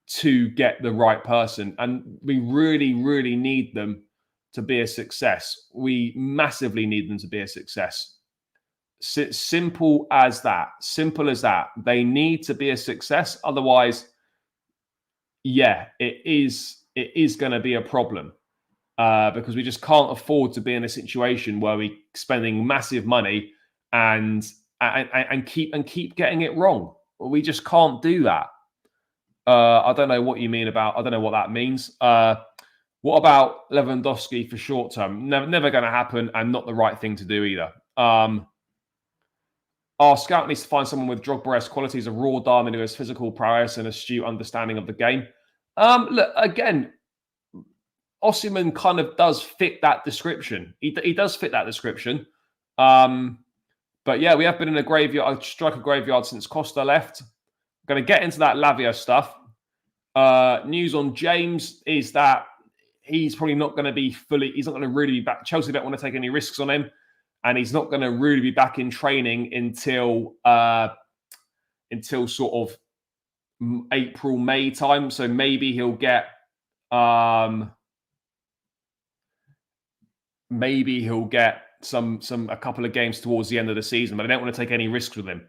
to get the right person. And we really, really need them to be a success. We massively need them to be a success. Simple as that. Simple as that. They need to be a success. Otherwise, yeah, it is going to be a problem. Because we just can't afford to be in a situation where we're spending massive money and keep getting it wrong. We just can't do that. I don't know what you mean about. I don't know what that means. What about Lewandowski for short term? Never going to happen, and not the right thing to do either. Our scout needs to find someone with Drogba-esque qualities, a raw diamond who has physical prowess and astute understanding of the game. Look, again, Osimhen kind of does fit that description. He does fit that description. But yeah, we have been in a striker graveyard since Costa left. I'm going to get into that Lavia stuff. News on James is that he's probably not going to be he's not going to really be back. Chelsea don't want to take any risks on him. And he's not going to really be back in training until sort of April, May time. So maybe he'll get a couple of games towards the end of the season, but I don't want to take any risks with him.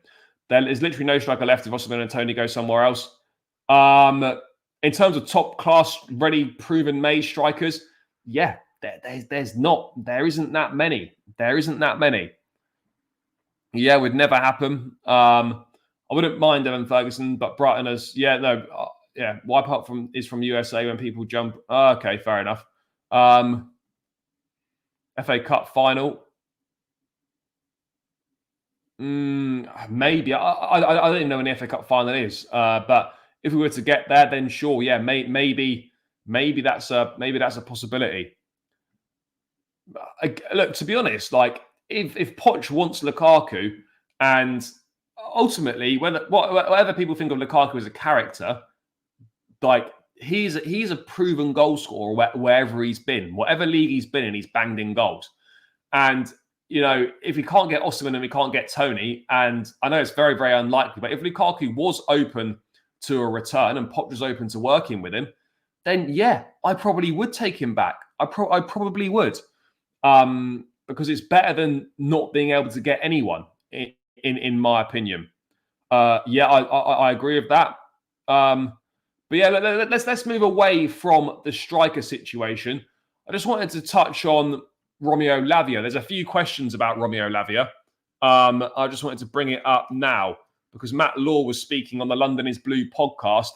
There is literally no striker left if Osimhen and Tony go somewhere else. In terms of top class, ready, proven, made strikers, yeah, there isn't that many. Yeah, would never happen. I wouldn't mind Evan Ferguson, but Brighton wipe up is from USA when people jump. Okay, fair enough. FA Cup final. Maybe. I don't even know when the FA Cup final is. But if we were to get there, then sure, yeah, maybe that's a possibility. Look, to be honest, like if Poch wants Lukaku, and ultimately, whatever people think of Lukaku as a character, like he's a proven goal scorer wherever he's been, whatever league he's been in, he's banged in goals. And you know, if we can't get Osimhen and we can't get Tony, and I know it's very, very unlikely, but if Lukaku was open to a return and Poch was open to working with him, then yeah, I probably would take him back. I probably would. Because it's better than not being able to get anyone, in my opinion. I agree with that. But yeah, let's move away from the striker situation. I just wanted to touch on Romeo Lavia. There's a few questions about Romeo Lavia. I just wanted to bring it up now because Matt Law was speaking on the London is Blue podcast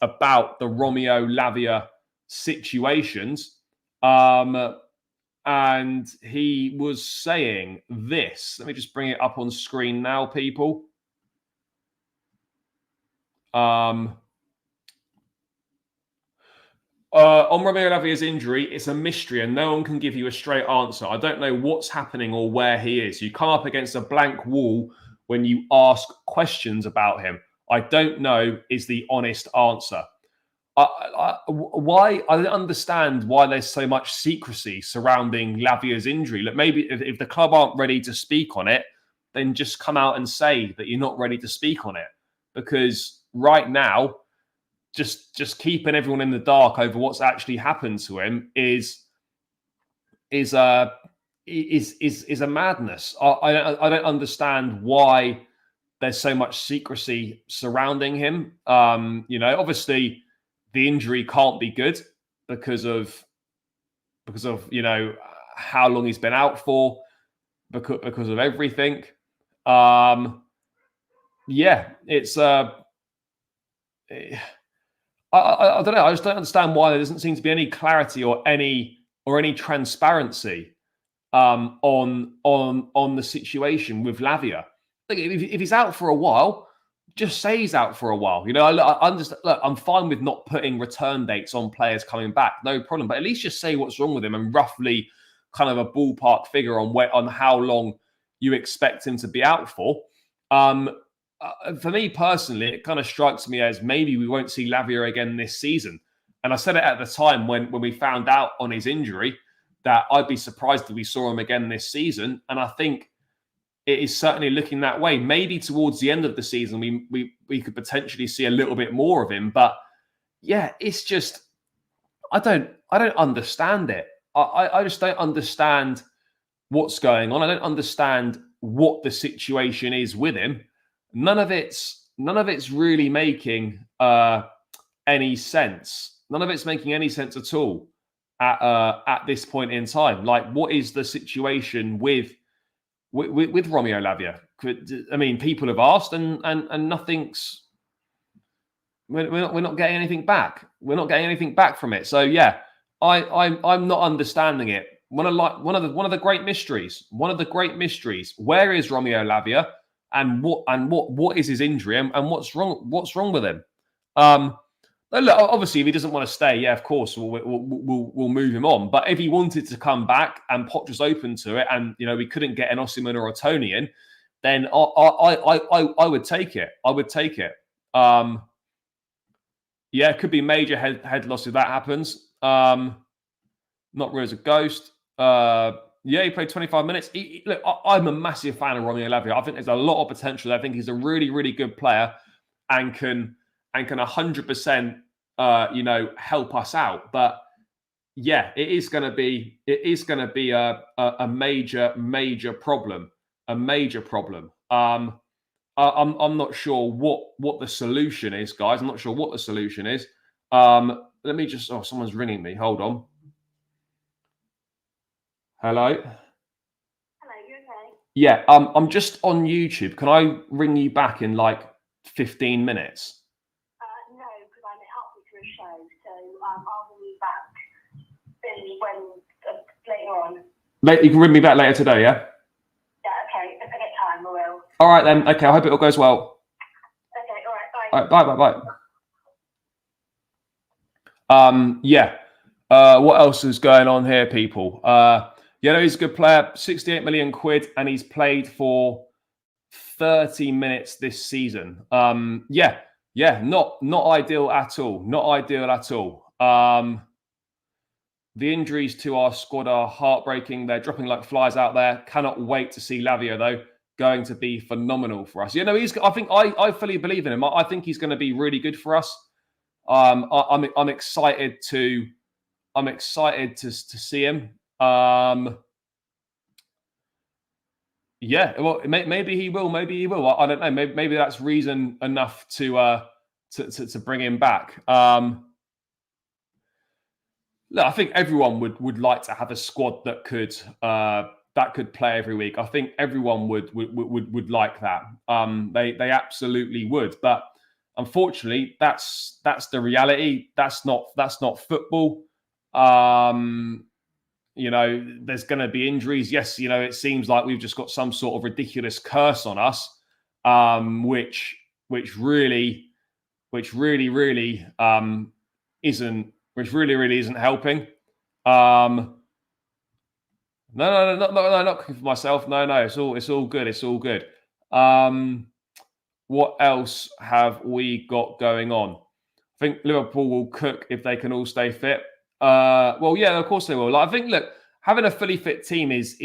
about the Romeo Lavia situations. And he was saying this. Let me just bring it up on screen now, people. On Romeo Lavia's injury, it's a mystery and no one can give you a straight answer. I don't know what's happening or where he is. You come up against a blank wall when you ask questions about him. I don't know is the honest answer. I don't understand why there's so much secrecy surrounding Lavia's injury. Look, maybe if the club aren't ready to speak on it, then just come out and say that you're not ready to speak on it. Because right now, just keeping everyone in the dark over what's actually happened to him is a madness. I don't understand why there's so much secrecy surrounding him. Obviously the injury can't be good because of how long he's been out for, because of everything. It's I don't know. I just don't understand why there doesn't seem to be any clarity or any transparency on the situation with Lavia. Like if he's out for a while, just say he's out for a while. You know, I understand. Look, I'm fine with not putting return dates on players coming back, no problem. But at least just say what's wrong with him and roughly kind of a ballpark figure on how long you expect him to be out for. For me personally, it kind of strikes me as maybe we won't see Lavia again this season. And I said it at the time when we found out on his injury that I'd be surprised if we saw him again this season. And I think it is certainly looking that way. Maybe towards the end of the season, we could potentially see a little bit more of him. But yeah, it's just I don't understand it. I just don't understand what's going on. I don't understand what the situation is with him. None of it's really making any sense. None of it's making any sense at all at this point in time. Like, what is the situation with Romeo Lavia? I mean, people have asked, and nothing's. We're not getting anything back. We're not getting anything back from it. So yeah, I'm not understanding it. One of the great mysteries. One of the great mysteries. Where is Romeo Lavia, and what is his injury, and what's wrong? What's wrong with him? Look, obviously, if he doesn't want to stay, yeah, of course, we'll move him on. But if he wanted to come back and Poch was open to it, and we couldn't get an Osimhen or a Tony in, then I would take it. I would take it. Yeah, it could be major head loss if that happens. Not real as a ghost. Yeah, he played 25 minutes. Look, I'm a massive fan of Romeo Lavia. I think there's a lot of potential. I think he's a really, really good player and can 100%, help us out. But yeah, it is going to be a major problem. A major problem. I'm not sure what the solution is, guys. I'm not sure what the solution is. Let me just. Oh, someone's ringing me. Hold on. Hello. Hello, you okay? Yeah. I'm just on YouTube. Can I ring you back in like 15 minutes? No, because I'm halfway through a show, so I'll ring you back later on. You can ring me back later today, yeah? Yeah, okay. If I get time, I will. All right then. Okay. I hope it all goes well. Okay. All right. Bye. All right. Bye. Yeah. What else is going on here, people? He's a good player. 68 million quid, and he's played for 30 minutes this season. Not ideal at all. Not ideal at all. The injuries to our squad are heartbreaking. They're dropping like flies out there. Cannot wait to see Lavia, though. Going to be phenomenal for us. I fully believe in him. I think he's going to be really good for us. I'm excited to see him. Yeah, well, maybe he will. Maybe he will. I don't know. Maybe that's reason enough to bring him back. Look, I think everyone would like to have a squad that could play every week. I think everyone would like that. They absolutely would. But unfortunately, that's the reality. That's not football. There's going to be injuries. Yes, it seems like we've just got some sort of ridiculous curse on us, which really isn't helping. No, not for myself. No, it's all good. It's all good. What else have we got going on? I think Liverpool will cook if they can all stay fit. Well, yeah, of course they will. I think, look, having a fully fit team is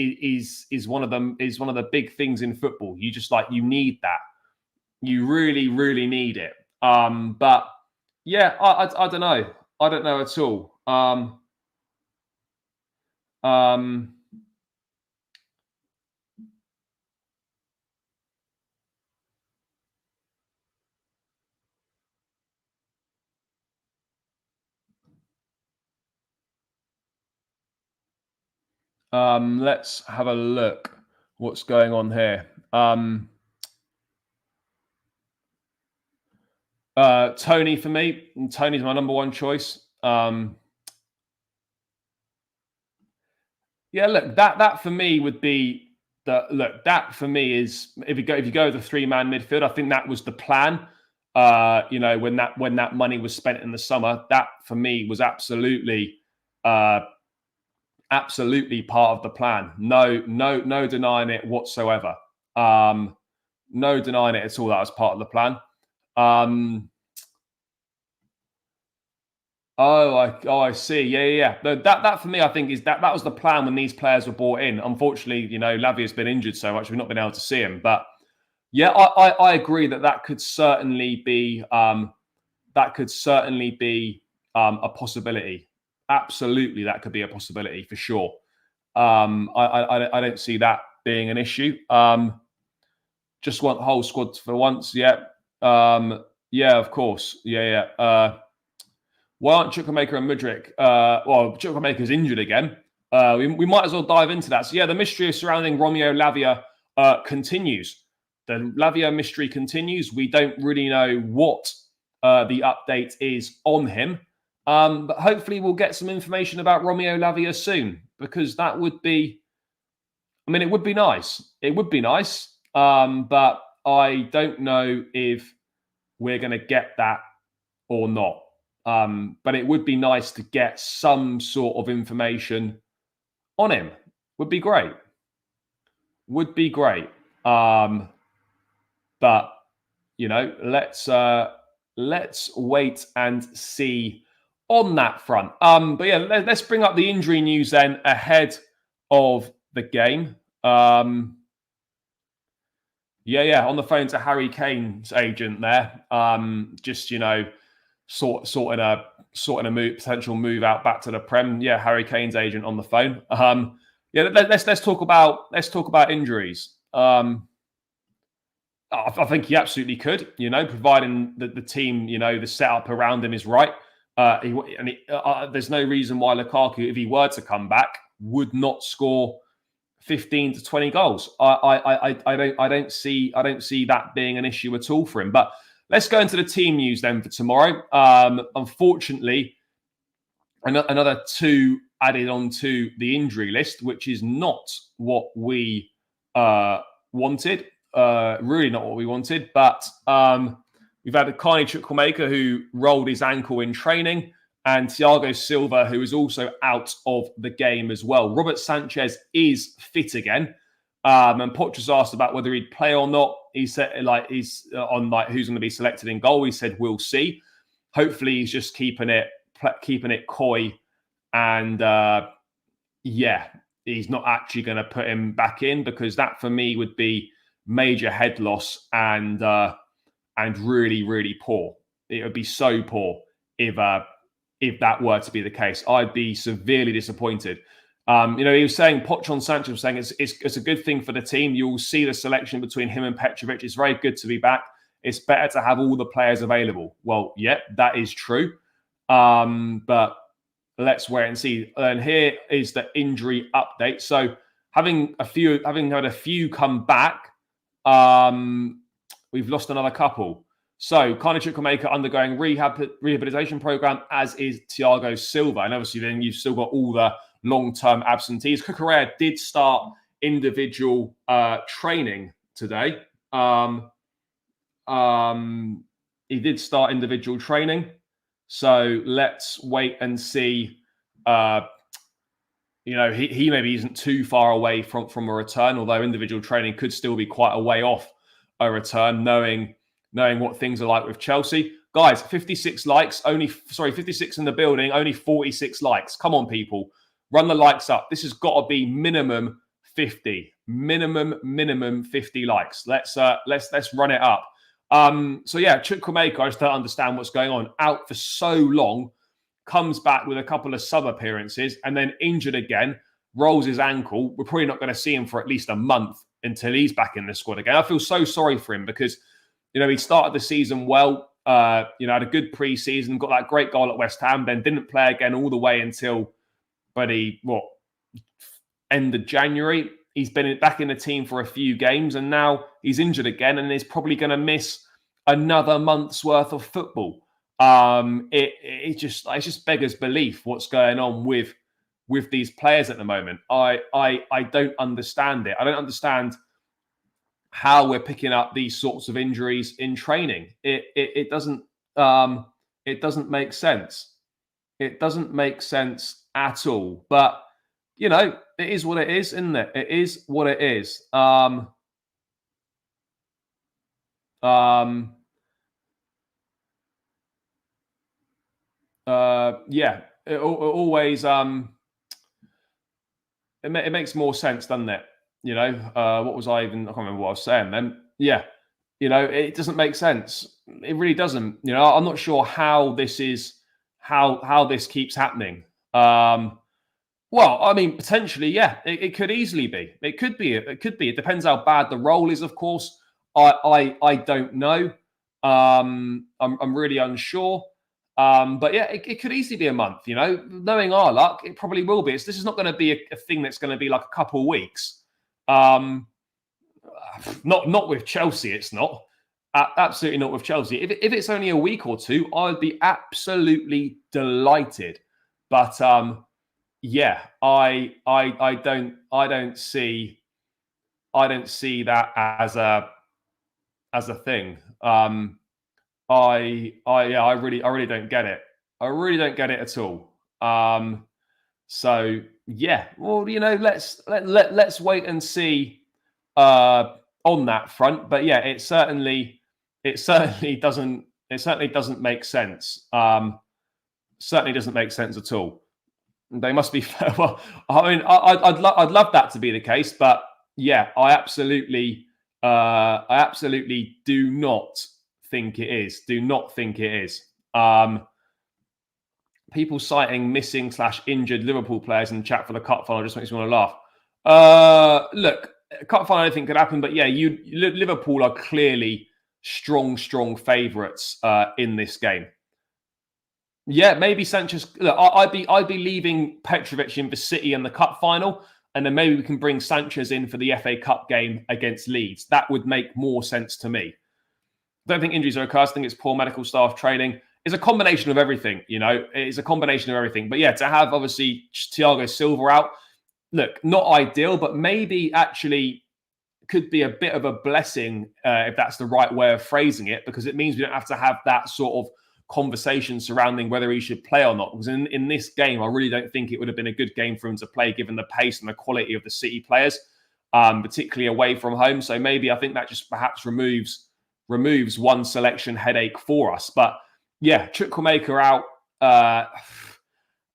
one of the big things in football. You need that. You really, really need it. But yeah, I don't know. I don't know at all. Let's have a look. What's going on here? Tony for me. Tony's my number one choice. Yeah, look, that for me would be look, that for me is if you go with the 3-man midfield, I think that was the plan. When that money was spent in the summer, that for me was absolutely part of the plan. No denying it whatsoever. No denying it at all. That was part of the plan. I see. Yeah. That for me, I think that was the plan when these players were brought in. Unfortunately, Lavia's been injured so much, we've not been able to see him. But yeah, I agree that could certainly be a possibility. Absolutely, that could be a possibility for sure. I don't see that being an issue. Just want the whole squad for once. Yeah. Yeah, of course. Yeah. Why aren't Chukwuemeka and Mudryk? Chukwuemeka's injured again. We might as well dive into that. So yeah, the mystery surrounding Romeo Lavia continues. The Lavia mystery continues. We don't really know what the update is on him. But hopefully we'll get some information about Romeo Lavia soon, because that would be, it would be nice. It would be nice. But I don't know if we're going to get that or not. But it would be nice to get some sort of information on him. Would be great. But let's wait and see on that front. But yeah, let's bring up the injury news then ahead of the game. On the phone to Harry Kane's agent there. Sorting a potential move out back to the Prem. Yeah, Harry Kane's agent on the phone. Let's talk about injuries. I think he absolutely could. Providing the team, the setup around him is right. There's no reason why Lukaku, if he were to come back, would not score 15 to 20 goals. I don't see that being an issue at all for him. But let's go into the team news then for tomorrow. Unfortunately, another 2 added onto the injury list, which is not what we wanted. Really not what we wanted. But we've had Carney Chukwuemeka, who rolled his ankle in training, and Thiago Silva, who is also out of the game as well. Robert Sanchez is fit again. And Poch was asked about whether he'd play or not. He said, he's on who's going to be selected in goal. He said, we'll see. Hopefully, he's just keeping it coy, and he's not actually going to put him back in, because that for me would be major head loss and really, really poor. It would be so poor if that were to be the case. I'd be severely disappointed. He was saying, Poch on Sanchez was saying it's a good thing for the team. You'll see the selection between him and Petrovic. It's very good to be back. It's better to have all the players available. Well, yeah, that is true. But let's wait and see. And here is the injury update. So having had a few come back, we've lost another couple. So Carney Chukwuemeka undergoing rehabilitation program, as is Thiago Silva. And obviously then you've still got all the long-term absentees. Cucurella did start individual training today. He did start individual training. So let's wait and see. He maybe isn't too far away from a return, although individual training could still be quite a way off a return, knowing what things are like with Chelsea. Guys, 56 likes, 56 in the building, only 46 likes. Come on, people. Run the likes up. This has got to be minimum 50. Minimum 50 likes. Let's run it up. Chukwuemeka, I just don't understand what's going on. Out for so long, comes back with a couple of sub appearances, and then injured again, rolls his ankle. We're probably not going to see him for at least a month until he's back in the squad again. I feel so sorry for him because, he started the season well, had a good pre-season, got that great goal at West Ham, then didn't play again all the way until end of January. He's been back in the team for a few games, and now he's injured again and is probably going to miss another month's worth of football. It just beggars belief what's going on with with these players at the moment. I don't understand it. I don't understand how we're picking up these sorts of injuries in training. It doesn't make sense. It doesn't make sense at all. But you know, it is what it is, isn't it? It is what it is. Yeah, it always it makes more sense, doesn't it? You know, what was I even? I can't remember what I was saying then. Yeah, you know, it doesn't make sense. It really doesn't. You know, I'm not sure how this is how this keeps happening. Well, I mean, potentially, yeah, it could easily be. It could be. It could be. It depends how bad the role is, of course. I don't know. I'm really unsure. But yeah, it could easily be a month. You know, knowing our luck, it probably will be. This is not going to be a thing that's going to be like a couple of weeks. Not with Chelsea. It's not. Absolutely not with Chelsea. If it's only a week or two, I would be absolutely delighted. But yeah, I don't see that as a thing. I really don't get it. I really don't get it at all. So yeah, well, you know, let's wait and see on that front. But yeah, it certainly doesn't make sense. Certainly doesn't make sense at all. They must be well. I mean, I'd love that to be the case, but yeah, I absolutely do not think it is. Do not think it is. People citing missing / injured Liverpool players in the chat for the cup final just makes me want to laugh. Look, cup final I think could happen, but yeah, Liverpool are clearly strong favourites in this game. Yeah, maybe Sanchez. Look, I'd be leaving Petrovic in for City in the cup final, and then maybe we can bring Sanchez in for the FA Cup game against Leeds. That would make more sense to me. I don't think injuries are a curse. I think it's poor medical staff training. It's a combination of everything, you know. It's a combination of everything. But yeah, to have obviously Thiago Silva out, look, not ideal, but maybe actually could be a bit of a blessing if that's the right way of phrasing it, because it means we don't have to have that sort of conversation surrounding whether he should play or not. Because in this game, I really don't think it would have been a good game for him to play, given the pace and the quality of the City players, particularly away from home. So maybe I think that just perhaps removes one selection headache for us. But yeah, Chukwuemeka out. I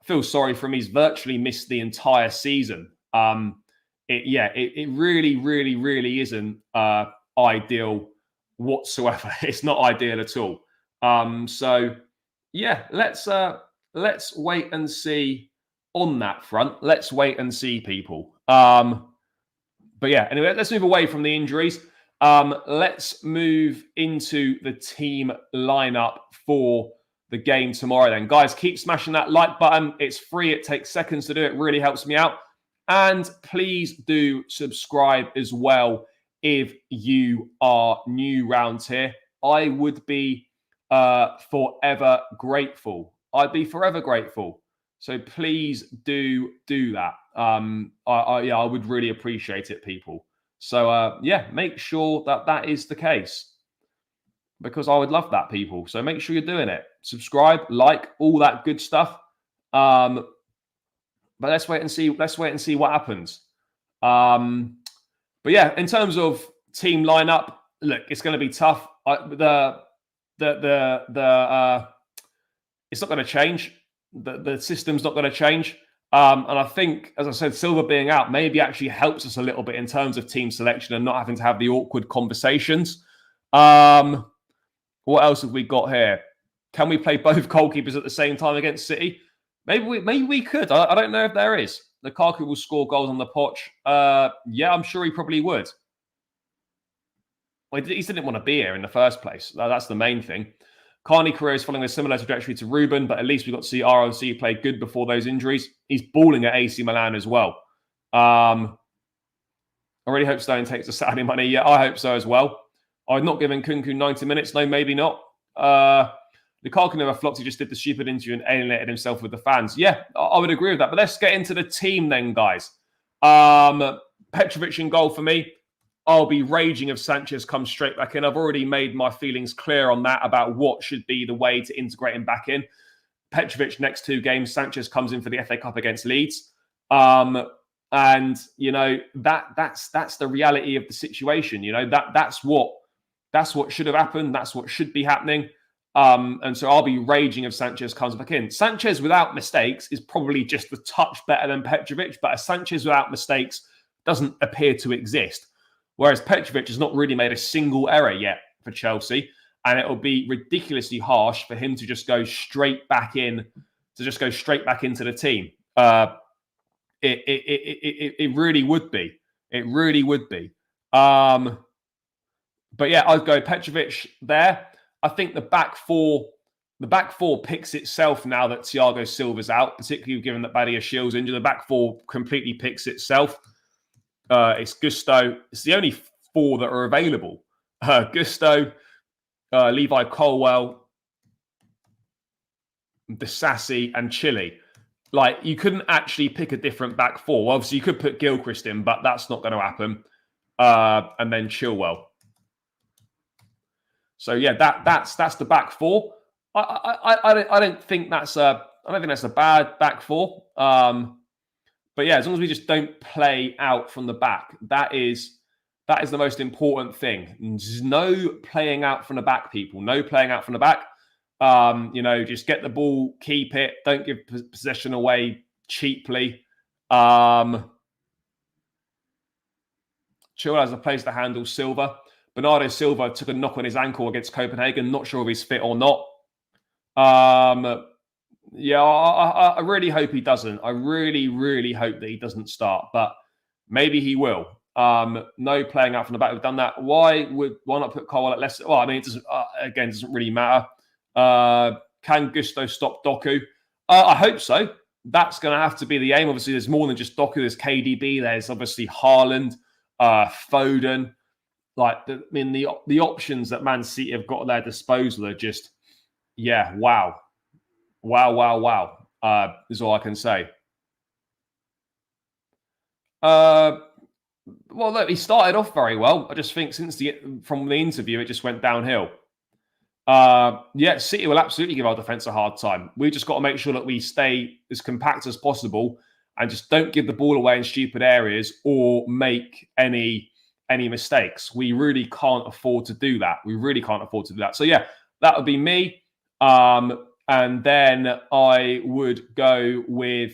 feel sorry for him. He's virtually missed the entire season. It really isn't ideal whatsoever. It's not ideal at all. So yeah, let's wait and see on that front. Let's wait and see, people. But yeah, anyway, let's move away from the injuries. Let's move into the team lineup for the game tomorrow then. Guys, keep smashing that like button. It's free. It takes seconds to do. It really helps me out. And please do subscribe as well if you are new round here. I would be forever grateful. I'd be forever grateful. So please do that. I would really appreciate it, people. So yeah, make sure that is the case, because I would love that, people. So make sure you're doing it. Subscribe, like, all that good stuff. But let's wait and see. Let's wait and see what happens. But yeah, in terms of team lineup, look, it's going to be tough. It's not going to change. The system's not going to change. And I think, as I said, Silva being out maybe actually helps us a little bit in terms of team selection and not having to have the awkward conversations. What else have we got here? Can we play both goalkeepers at the same time against City? Maybe we could. I don't know if there is. Lukaku will score goals on the potch. Yeah, I'm sure he probably would. Well, he just didn't want to be here in the first place. That's the main thing. Carney career is following a similar trajectory to Ruben, but at least we got to see ROC play good before those injuries. He's balling at AC Milan as well. I really hope Stone takes the Saudi money. Yeah, I hope so as well. I've not given Kunku 90 minutes. No, maybe not. Lukaku never flopped. He just did the stupid interview and alienated himself with the fans. Yeah, I would agree with that. But let's get into the team then, guys. Petrovic in goal for me. I'll be raging if Sanchez comes straight back in. I've already made my feelings clear on that about what should be the way to integrate him back in. Petrovic next 2 games. Sanchez comes in for the FA Cup against Leeds. And you know that's the reality of the situation. You know that's what should have happened. That's what should be happening. And so I'll be raging if Sanchez comes back in. Sanchez without mistakes is probably just a touch better than Petrovic, but a Sanchez without mistakes doesn't appear to exist. Whereas Petrovic has not really made a single error yet for Chelsea, and it will be ridiculously harsh for him to just go straight back in, into the team. It really would be. It really would be. But yeah, I'd go Petrovic there. I think the back four picks itself now that Thiago Silva's out, particularly given that Badiashiel's injured. The back four completely picks itself. It's Gusto. It's the only 4 that are available. Gusto, Levi Colwell, Disasi, and Chile. Like, you couldn't actually pick a different back 4. Well, obviously, you could put Gilchrist in, but that's not going to happen. And then Chilwell. So yeah, that's the back 4. I don't think that's a bad back 4. But yeah, as long as we just don't play out from the back, that is the most important thing. There's no playing out from the back, people. No playing out from the back. You know, just get the ball, keep it. Don't give possession away cheaply. Chilwell has a place to handle Silva. Bernardo Silva took a knock on his ankle against Copenhagen. Not sure if he's fit or not. Yeah, I really hope he doesn't. I really, really hope that he doesn't start, but maybe he will. No playing out from the back. We've done that. Why not put Cole at less? Well, I mean, it doesn't. Again, it doesn't really matter. Can Gusto stop Doku? I hope so. That's going to have to be the aim. Obviously, there's more than just Doku. There's KDB. There's obviously Haaland, Foden. Like, the options that Man City have got at their disposal are just, yeah, wow. Is all I can say. Well, look, he started off very well. I just think from the interview, it just went downhill. Yeah, City will absolutely give our defence a hard time. We just got to make sure that we stay as compact as possible and just don't give the ball away in stupid areas or make any mistakes. We really can't afford to do that. So yeah, that would be me. And then I would go with,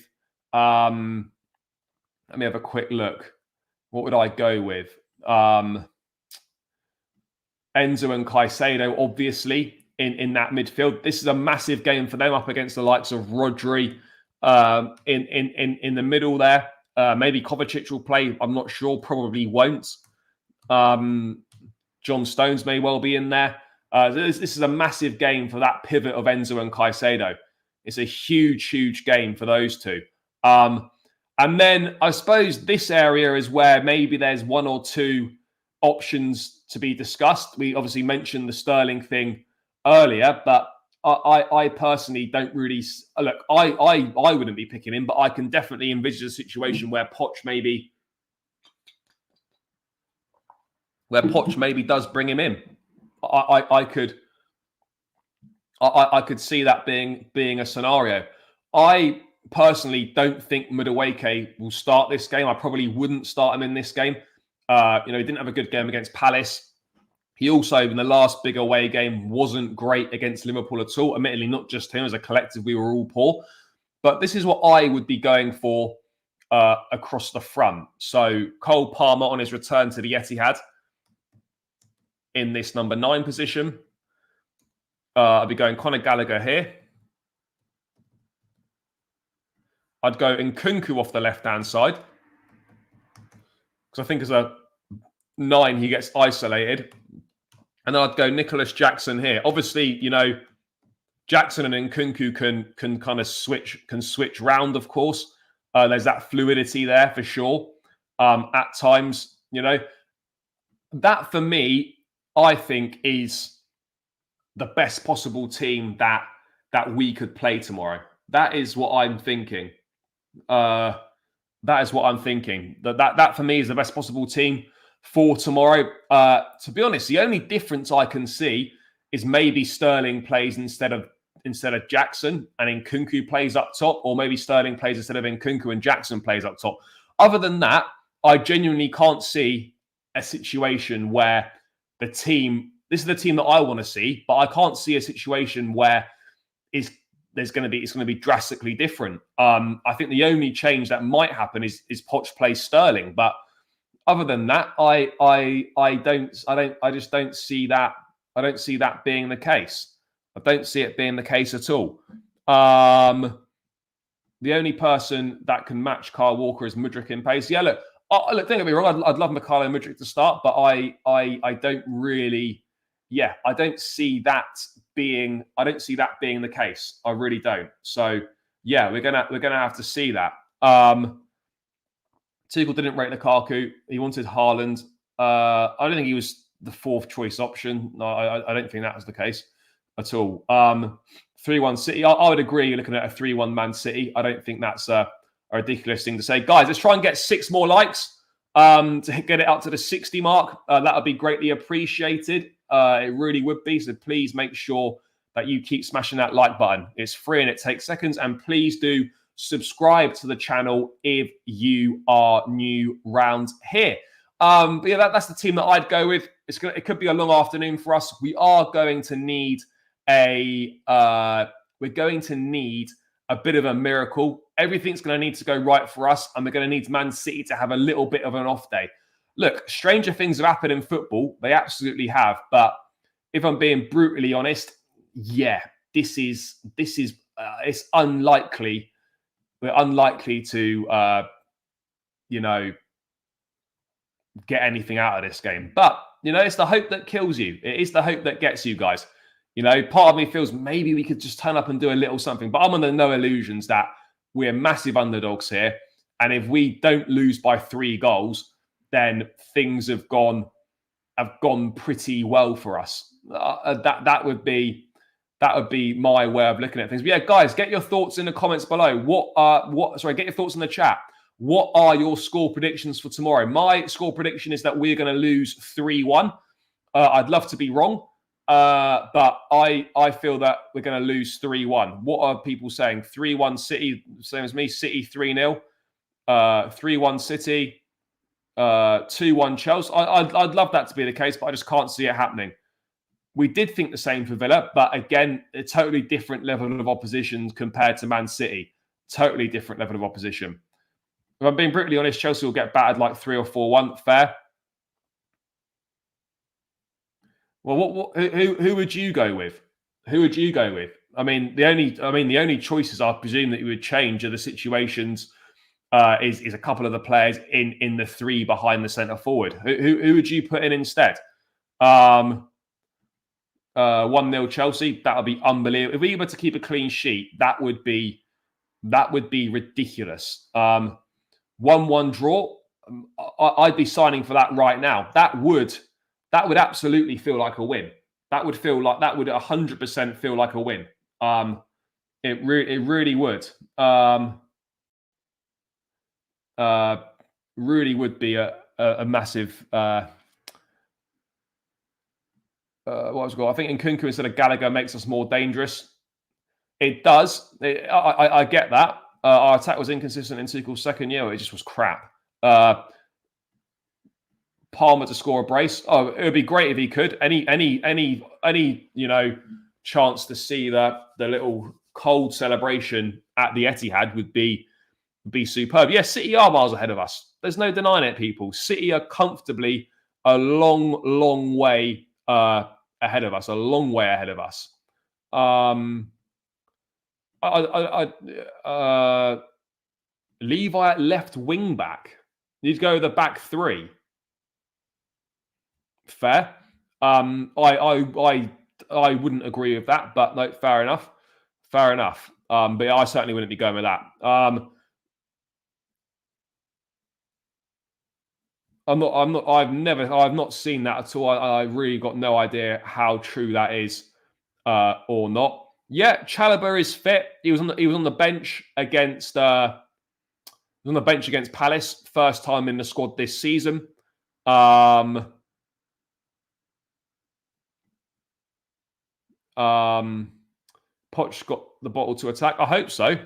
let me have a quick look. What would I go with? Enzo and Caicedo, obviously, in that midfield. This is a massive game for them up against the likes of Rodri in the middle there. Maybe Kovacic will play. I'm not sure. Probably won't. John Stones may well be in there. This is a massive game for that pivot of Enzo and Caicedo. It's a huge, huge game for those two. And then I suppose this area is where maybe there's 1 or 2 options to be discussed. We obviously mentioned the Sterling thing earlier, but I personally don't really look. I wouldn't be picking him, but I can definitely envisage a situation where Poch maybe does bring him in. I could see that being a scenario. I personally don't think Madueke will start this game. I probably wouldn't start him in this game. He didn't have a good game against Palace. He also, in the last big away game, wasn't great against Liverpool at all. Admittedly, not just him. As a collective, we were all poor. But this is what I would be going for across the front. So Cole Palmer on his return to the Etihad in this number 9 position. I'd be going Conor Gallagher here. I'd go Nkunku off the left-hand side. Because I think as a 9, he gets isolated. And then I'd go Nicholas Jackson here. Obviously, Jackson and Nkunku can kind of switch round, of course. There's that fluidity there for sure. At times, that for me, I think is the best possible team that we could play tomorrow. That is what I'm thinking. That is what I'm thinking. That for me is the best possible team for tomorrow. To be honest, the only difference I can see is maybe Sterling plays instead of Jackson and Nkunku plays up top, or maybe Sterling plays instead of Nkunku and Jackson plays up top. Other than that, I genuinely can't see a situation where the team, this is the team that I want to see, but I can't see a situation where it's going to be drastically different. I think the only change that might happen is Poch plays Sterling, but other than that, I just don't see that. I don't see that being the case. I don't see it being the case at all. The only person that can match Kyle Walker is Mudryk in pace. Yeah, look, don't get me wrong. I'd love Mikhailo Mudryk to start, but I don't really. Yeah, I don't see that being the case. I really don't. So yeah, we're gonna have to see that. Tuchel didn't rate Lukaku. He wanted Haaland. I don't think he was the fourth choice option. No, I don't think that was the case at all. 3-1 City. I would agree. You're looking at a 3-1 Man City. I don't think that's a ridiculous thing to say. Guys, let's try and get 6 more likes to get it up to the 60 mark. That would be greatly appreciated. It really would be. So please make sure that you keep smashing that like button. It's free and it takes seconds. And please do subscribe to the channel if you are new round here. But yeah, that's the team that I'd go with. It could be a long afternoon for us. We are going to need a bit of a miracle. Everything's going to need to go right for us, and we're going to need Man City to have a little bit of an off day. Look, stranger things have happened in football. They absolutely have. But if I'm being brutally honest, yeah, this is it's unlikely. We're unlikely to get anything out of this game. But it's the hope that kills you. It is the hope that gets you guys. Part of me feels maybe we could just turn up and do a little something. But I'm under no illusions that we're massive underdogs here. And if we don't lose by 3 goals, then things have gone pretty well for us. That would be my way of looking at things. But yeah, guys, get your thoughts in the comments below. Get your thoughts in the chat. What are your score predictions for tomorrow? My score prediction is that we're going to lose 3-1. I'd love to be wrong, but I feel that we're going to lose 3-1. What are people saying? 3-1 City, same as me. City 3-0. 3-1 City. 2-1 Chelsea. I'd love that to be the case, but I just can't see it happening. We did think the same for Villa, but again, a totally different level of opposition compared to Man City. Totally different level of opposition. If I'm being brutally honest, Chelsea will get battered like 3 or 4-1. Fair. Well, who would you go with? Who would you go with? The only choices I presume that you would change are the situations. Is a couple of the players in the 3 behind the centre forward. Who would you put in instead? 1-0 Chelsea. That would be unbelievable. If we were to keep a clean sheet, that would be ridiculous. 1-1 draw. I'd be signing for that right now. That would absolutely feel like a win. That would 100% feel like a win. It really would. Really would be a massive. I think Nkunku instead of Gallagher makes us more dangerous. It does. I get that. Our attack was inconsistent in Tuchel's second year. It just was crap. Palmer to score a brace. Oh, it would be great if he could. Any chance to see the little cold celebration at the Etihad would be superb. Yes, City are miles ahead of us. There's no denying it, people. City are comfortably a long way ahead of us. A long way ahead of us. Levi at left wing back. You'd go the back 3. Fair. I wouldn't agree with that, but no, fair enough. Fair enough. But I certainly wouldn't be going with that. I've not seen that at all. I really got no idea how true that is. or not. Yeah, Chalobah is fit. He was on the bench against Palace, first time in the squad this season. Poch got the bottle to attack. I hope so.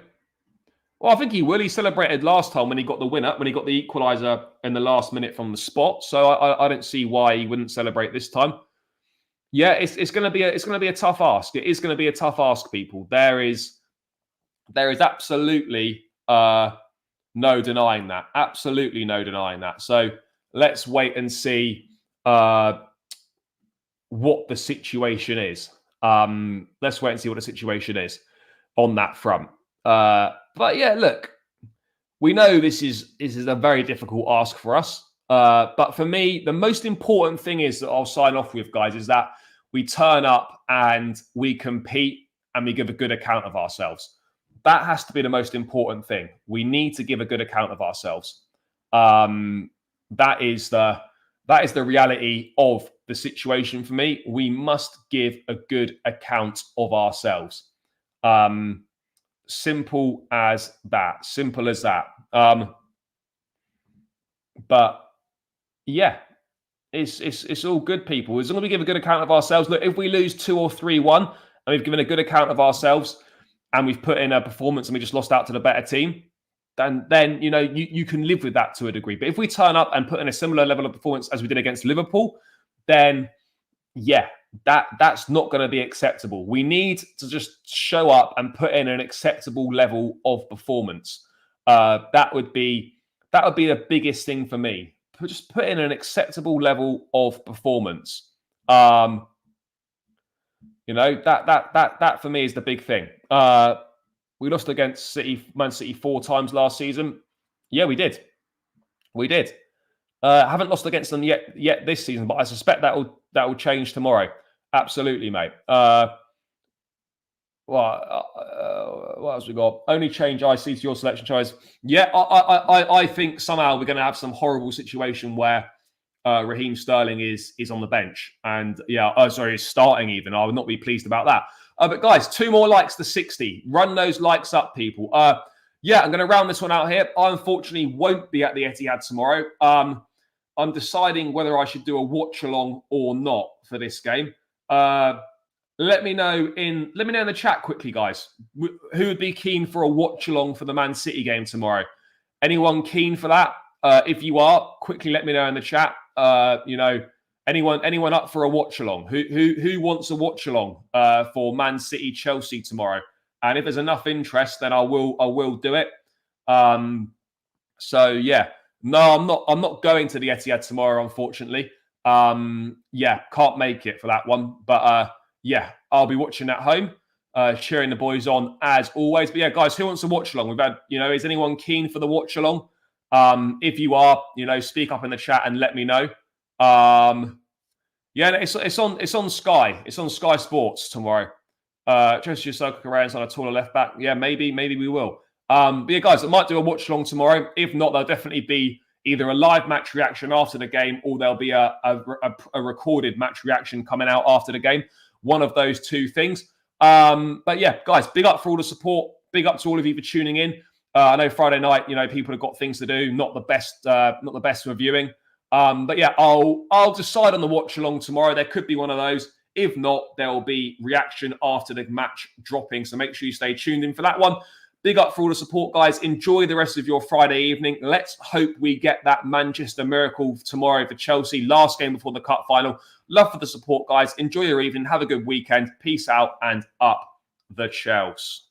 Well, I think he will. He celebrated last time when he got the winner, when he got the equaliser in the last minute from the spot. So I don't see why he wouldn't celebrate this time. Yeah, it's going to be a tough ask. It is going to be a tough ask, people. There is absolutely no denying that. Absolutely no denying that. So let's wait and see what the situation is. Let's wait and see what the situation is on that front. But yeah, look, we know this is a very difficult ask for us. But for me, the most important thing is that I'll sign off with, guys, is that we turn up and we compete and we give a good account of ourselves. That has to be the most important thing. We need to give a good account of ourselves. That is the reality of the situation for me. We must give a good account of ourselves. Simple as that. Simple as that. But yeah, it's all good, people. As long as we give a good account of ourselves. Look, if we lose 2 or 3-1 and we've given a good account of ourselves and we've put in a performance and we just lost out to the better team, then you know you can live with that to a degree. But if we turn up and put in a similar level of performance as we did against Liverpool, then yeah, that's not going to be acceptable. We need to just show up and put in an acceptable level of performance. That would be the biggest thing for me. Just put in an acceptable level of performance. You know, that for me is the big thing. We lost against Man City 4 times last season. Yeah, we did. Haven't lost against them yet this season, but I suspect that will change tomorrow. Absolutely, mate. What else we got? Only change I see to your selection choice. Yeah, I think somehow we're going to have some horrible situation where Raheem Sterling is on the bench, and is starting even. I would not be pleased about that. But guys, 2 more likes to 60. Run those likes up, people. Yeah, I'm going to round this one out here. I unfortunately won't be at the Etihad tomorrow. I'm deciding whether I should do a watch along or not for this game. Let me know in the chat quickly, guys. Who would be keen for a watch along for the Man City game tomorrow? Anyone keen for that? If you are, quickly let me know in the chat. You know, anyone up for a watch along? Who wants a watch along for Man City Chelsea tomorrow? And if there's enough interest, then I will do it. So yeah, no, I'm not going to the Etihad tomorrow, unfortunately. Yeah, can't make it for that one. But yeah, I'll be watching at home, cheering the boys on as always. But yeah, guys, who wants to watch along? We've had, is anyone keen for the watch along? If you are, speak up in the chat and let me know. Yeah, it's on Sky. It's on Sky Sports tomorrow. Chelsea Circle Correa's on a taller left back. Yeah, maybe we will. But yeah, guys, I might do a watch along tomorrow. If not, there'll definitely be either a live match reaction after the game, or there'll be a recorded match reaction coming out after the game. One of those 2 things. But yeah, guys, big up for all the support. Big up to all of you for tuning in. I know Friday night, people have got things to do. Not the best for viewing. But yeah, I'll decide on the watch along tomorrow. There could be one of those. If not, there will be reaction after the match dropping. So make sure you stay tuned in for that one. Big up for all the support, guys. Enjoy the rest of your Friday evening. Let's hope we get that Manchester miracle tomorrow for Chelsea. Last game before the cup final. Love for the support, guys. Enjoy your evening. Have a good weekend. Peace out and up the Chelsea.